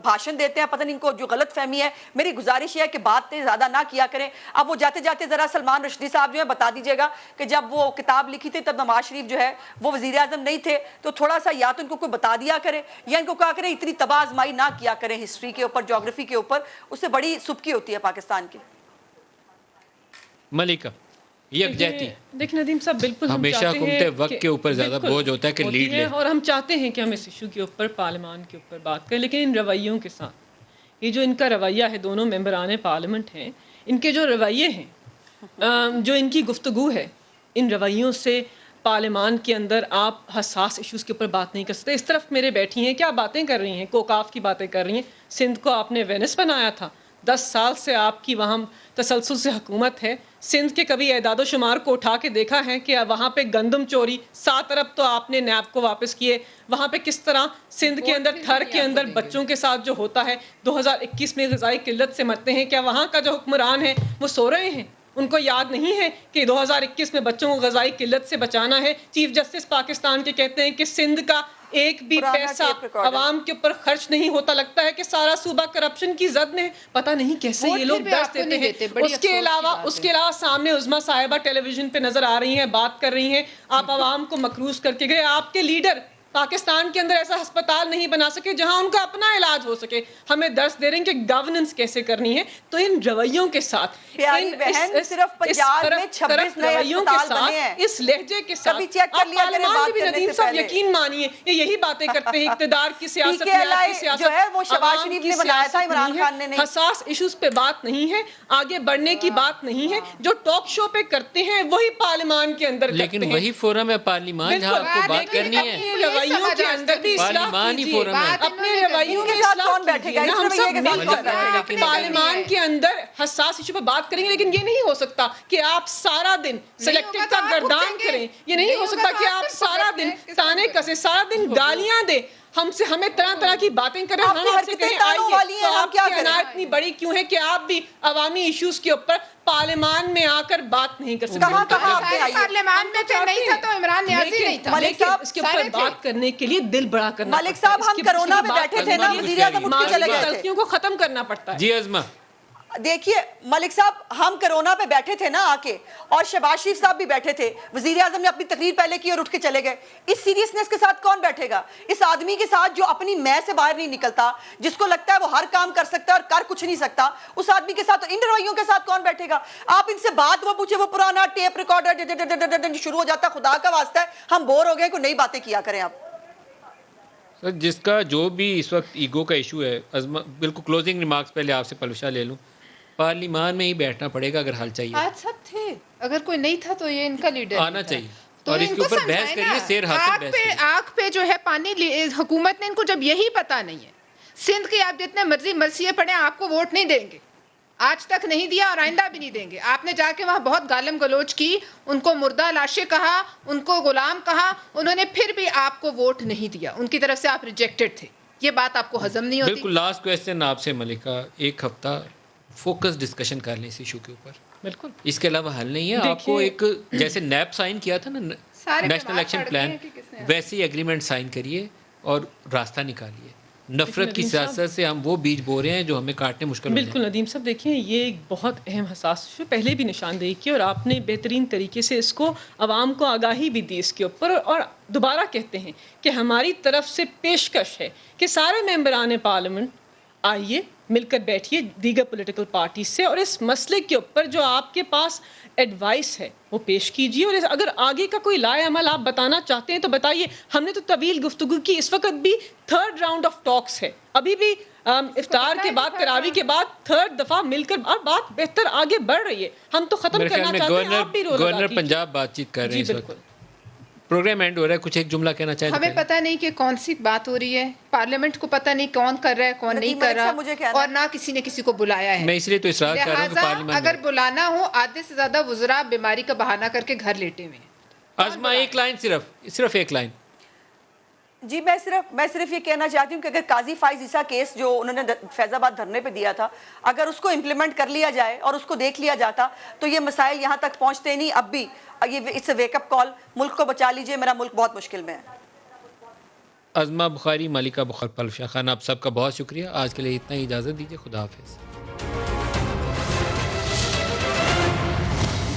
بھاشن دیتے ہیں. پتہ نہیں ان کو جو غلط فہمی ہے. میری گزارش یہ ہے کہ باتیں زیادہ نہ کیا کریں. اب وہ جاتے جاتے ذرا سلمان رشدی صاحب جو ہے بتا دیجیے گا کہ جب وہ کتاب لکھی تھی تب نواز شریف جو ہے وہ وزیر اعظم نہیں تھے، تو تھوڑا سا یا تو ان کو کوئی بتا دیا کرے، یا ان کو کہا کرے اتنی تباہ آزمائی نہ کیا کریں ہسٹری کے اوپر، جغرافی کے اوپر. اس سے بڑی سبکی ہوتی ہے پاکستان کی. ملکہ یکجہتی دیکھ ندیم صاحب، بالکل ہم ہمیشہ چاہتے ہیں حکومت وقت کے اوپر زیادہ بالکل بوجھ ہوتا ہے کہ ہوتی لیڈ لے. اور ہم چاہتے ہیں کہ ہم اس ایشو کے اوپر پارلیمان کے اوپر بات کریں، لیکن ان رویوں کے ساتھ یہ جو ان کا رویہ ہے، دونوں ممبران پارلیمنٹ ہیں، ان کے جو رویے ہیں، جو ان کی گفتگو ہے، ان رویوں سے پارلیمان کے اندر آپ حساس ایشوز کے اوپر بات نہیں کر سکتے. اس طرف میرے بیٹھی ہیں، کیا باتیں کر رہی ہیں، کوکاف کی باتیں کر رہی ہیں. سندھ کو آپ نے وینس بنایا تھا، 10 سال سے آپ کی وہاں تسلسل سے حکومت ہے. سندھ کے کبھی اعداد و شمار کو اٹھا کے دیکھا ہے کہ وہاں پہ گندم چوری 7 ارب تو آپ نے نیب کو واپس کیے. وہاں پہ کس طرح سندھ کے اندر تھر کے اندر بچوں کے ساتھ جو ہوتا ہے 2021 میں غذائی قلت سے مرتے ہیں. کیا وہاں کا جو حکمران ہے وہ سو رہے ہیں؟ ان کو یاد نہیں ہے کہ 2021 میں بچوں کو غذائی قلت سے بچانا ہے. چیف جسٹس پاکستان کے کہتے ہیں کہ سندھ کا ایک بھی پیسہ عوام کے اوپر خرچ نہیں ہوتا. لگتا ہے کہ سارا صوبہ کرپشن کی زد میں. پتہ نہیں کیسے یہ لوگ درس دیتے ہیں. اس کے علاوہ سامنے عظمیٰ صاحبہ ٹیلی ویژن پہ نظر آ رہی ہیں, بات کر رہی ہیں. آپ عوام کو مکروز کر کے گئے. آپ کے لیڈر پاکستان کے اندر ایسا ہسپتال نہیں بنا سکے جہاں ان کا اپنا علاج ہو سکے. ہمیں درس دے رہے ہیں کہ گورننس کیسے کرنی ہے. تو ان رویوں کے ساتھ, صرف پنجاب میں 26 نئے ہسپتال بنے ہیں, اس لہجے کے ساتھ, کبھی چیک کر لیا کریں بات کرنے سے پہلے. یقین مانیے یہ یہی باتیں کرتے ہیں اقتدار کی سیاست, جو ہے وہ شہباز شریف نے بنایا تھا, عمران خان نے نہیں. حساس ایشوز پہ بات نہیں ہے, آگے بڑھنے کی بات نہیں ہے. جو ٹاک شو پہ کرتے ہیں وہی پارلیمان کے اندر کرتے ہیں. لیکن وہی فورم ہے پارلیمان جہاں آپ کو بات کرنی ہے. رویوں کے اندر بھی اصلاح کیجیے, اپنے رویوں میں اصلاح کیجیے. ہم سب مل کر پارلیمان کے اندر حساس ایشو پہ بات کریں گے. لیکن یہ نہیں ہو سکتا کہ آپ سارا دن سلیکٹڈ کا گردان کریں. یہ نہیں ہو سکتا کہ آپ سارا دن تانے کسے, سارا دن گالیاں دیں, ہمیں طرح طرح کی باتیں کریں. ہم آپ سے کہیں آئیے, تو آپ کی انار اتنی بڑی کیوں ہے کہ آپ بھی عوامی ایشوز کے اوپر پارلیمان میں آ کر بات نہیں کر سکتے؟ پارلیمان میں تو نہیں تھا تو عمران نیازی نہیں تھا. لیکن اس کے اوپر بات کرنے کے لیے دل بڑا کرنا پڑتا ہے. ملک صاحب ہم کرونا میں بیٹھے تھے نا, وزیر اعظم اٹھ کے چلے گئے تھے. غلطیوں کو ختم کرنا پڑتا ہے. جی عظمیٰ, دیکھیے ملک صاحب, ہم کرونا پہ بیٹھے تھے نا آ کے, اور شہباز شریف صاحب بھی بیٹھے تھے. وزیر اعظم نے اپنی تقریر پہلے کی اور اٹھ کے چلے گئے. اس سیریسنس کے ساتھ کون بیٹھے گا؟ اس آدمی کے ساتھ جو اپنی میں سے باہر نہیں نکلتا, جس کو لگتا ہے وہ ہر کام کر سکتا ہے اور کر کچھ نہیں سکتا, اس آدمی کے ساتھ, ان رویوں کے ساتھ کون بیٹھے گا؟ آپ ان سے بات وہ پوچھے, وہ پرانا ٹیپ ریکارڈر شروع ہو جاتا ہے. خدا کا واسطہ ہے, ہم بور ہو گئے, کوئی نئی باتیں کیا کریں آپ. جس کا جو بھی اس وقت ایگو کا ایشو ہے, بالکل کلوزنگ ریمارکس پہلے آپ سے پلوشہ لے لوں. پارلیمان میں ہی بیٹھنا پڑے گا اگر حل چاہیے. آج سب تھے, اگر کوئی نہیں تھا تو یہ ان کا لیڈر آنا چاہیے, اور اس کے اوپر بحث کریے, سیر حاصل بحث کریے. آنکھ پہ جو ہے پانی, حکومت نے ان کو جب یہی پتا نہیں ہے, سندھ کے آپ جتنے مرضی مرثیے پڑھیں آپ کو ووٹ نہیں دیں گے, آج تک نہیں دیا اور آئندہ بھی نہیں دیں گے. آپ نے جا کے وہاں بہت گالم گلوچ کی, ان کو مردہ لاشیں کہا, ان کو غلام کہا, انہوں نے پھر بھی آپ کو ووٹ نہیں دیا. ان کی طرف سے آپ ریجیکٹڈ تھے. یہ بات آپ کو ہضم نہیں ہوتی. بالکل. لاسٹ کویسچن آپ سے ملکہ, ایک ہفتہ فوکس ڈسکشن کر لیں اس ایشو کے اوپر. بالکل, اس کے علاوہ حل نہیں ہے. آپ کو ایک جیسے نیب سائن کیا تھا نا نیشنل ایکشن پلان, ویسے ہی اگریمنٹ سائن کریے اور راستہ نکالیے. نفرت کی سیاست سے ہم وہ بیج بو رہے ہیں جو ہمیں کاٹنے مشکل. بالکل ندیم صاحب, دیکھیں یہ ایک بہت اہم حساس ایشو, پہلے بھی نشاندہی کی اور آپ نے بہترین طریقے سے اس کو عوام کو آگاہی بھی دی اس کے اوپر. اور دوبارہ کہتے ہیں کہ ہماری طرف سے پیشکش ہے کہ سارے ممبران پارلیمنٹ آئیے, مل کر بیٹھیے دیگر پولیٹیکل پارٹی سے, اور اس مسئلے کے اوپر جو آپ کے پاس ایڈوائس ہے وہ پیش کیجیے. اور اگر آگے کا کوئی لائے عمل آپ بتانا چاہتے ہیں تو بتائیے. ہم نے تو طویل گفتگو کی, اس وقت بھی 3rd راؤنڈ آف ٹاکس ہے, ابھی بھی افطار کے بعد, تراویح کے بعد 3rd دفعہ مل کر, اور بات بہتر آگے بڑھ رہی ہے. ہم تو ختم کرنا چاہتے ہیں, آپ بھی گورنر پنجاب بات چیت کر رہے ہیں. بالکل, پروگرام اینڈ ہو رہا ہے, کچھ ایک جملہ کہنا چاہتے ہیں؟ ہمیں پتہ نہیں کہ کون سی بات ہو رہی ہے, پارلیمنٹ کو پتہ نہیں کون کر رہا ہے کون نہیں کر رہا, اور نہ کسی نے کسی کو بلایا ہے. میں اس لیے تو اصرار کر رہا ہوں کہ پارلیمنٹ اگر بلانا ہو, آدھے سے زیادہ وزراء بیماری کا بہانہ کر کے گھر لیٹے ہوئے ہیں. عظمیٰ ایک لائن, صرف ایک لائن. جی میں صرف یہ کہنا چاہتی ہوں کہ اگر قاضی فائز عیسیٰ کیس جو انہوں نے فیض آباد دھرنے پہ دیا تھا, اگر اس کو امپلیمنٹ کر لیا جائے اور اس کو دیکھ لیا جاتا تو یہ مسائل یہاں تک پہنچتے نہیں. اب بھی یہ اٹس اے ویک اپ کال, ملک کو بچا لیجئے, میرا ملک بہت مشکل میں ہے. عظمیٰ بخاری, ملکہ بخار, پلوشہ خان, آپ سب کا بہت شکریہ. آج کے لیے اتنا ہی, اجازت دیجیے. خدا حافظ.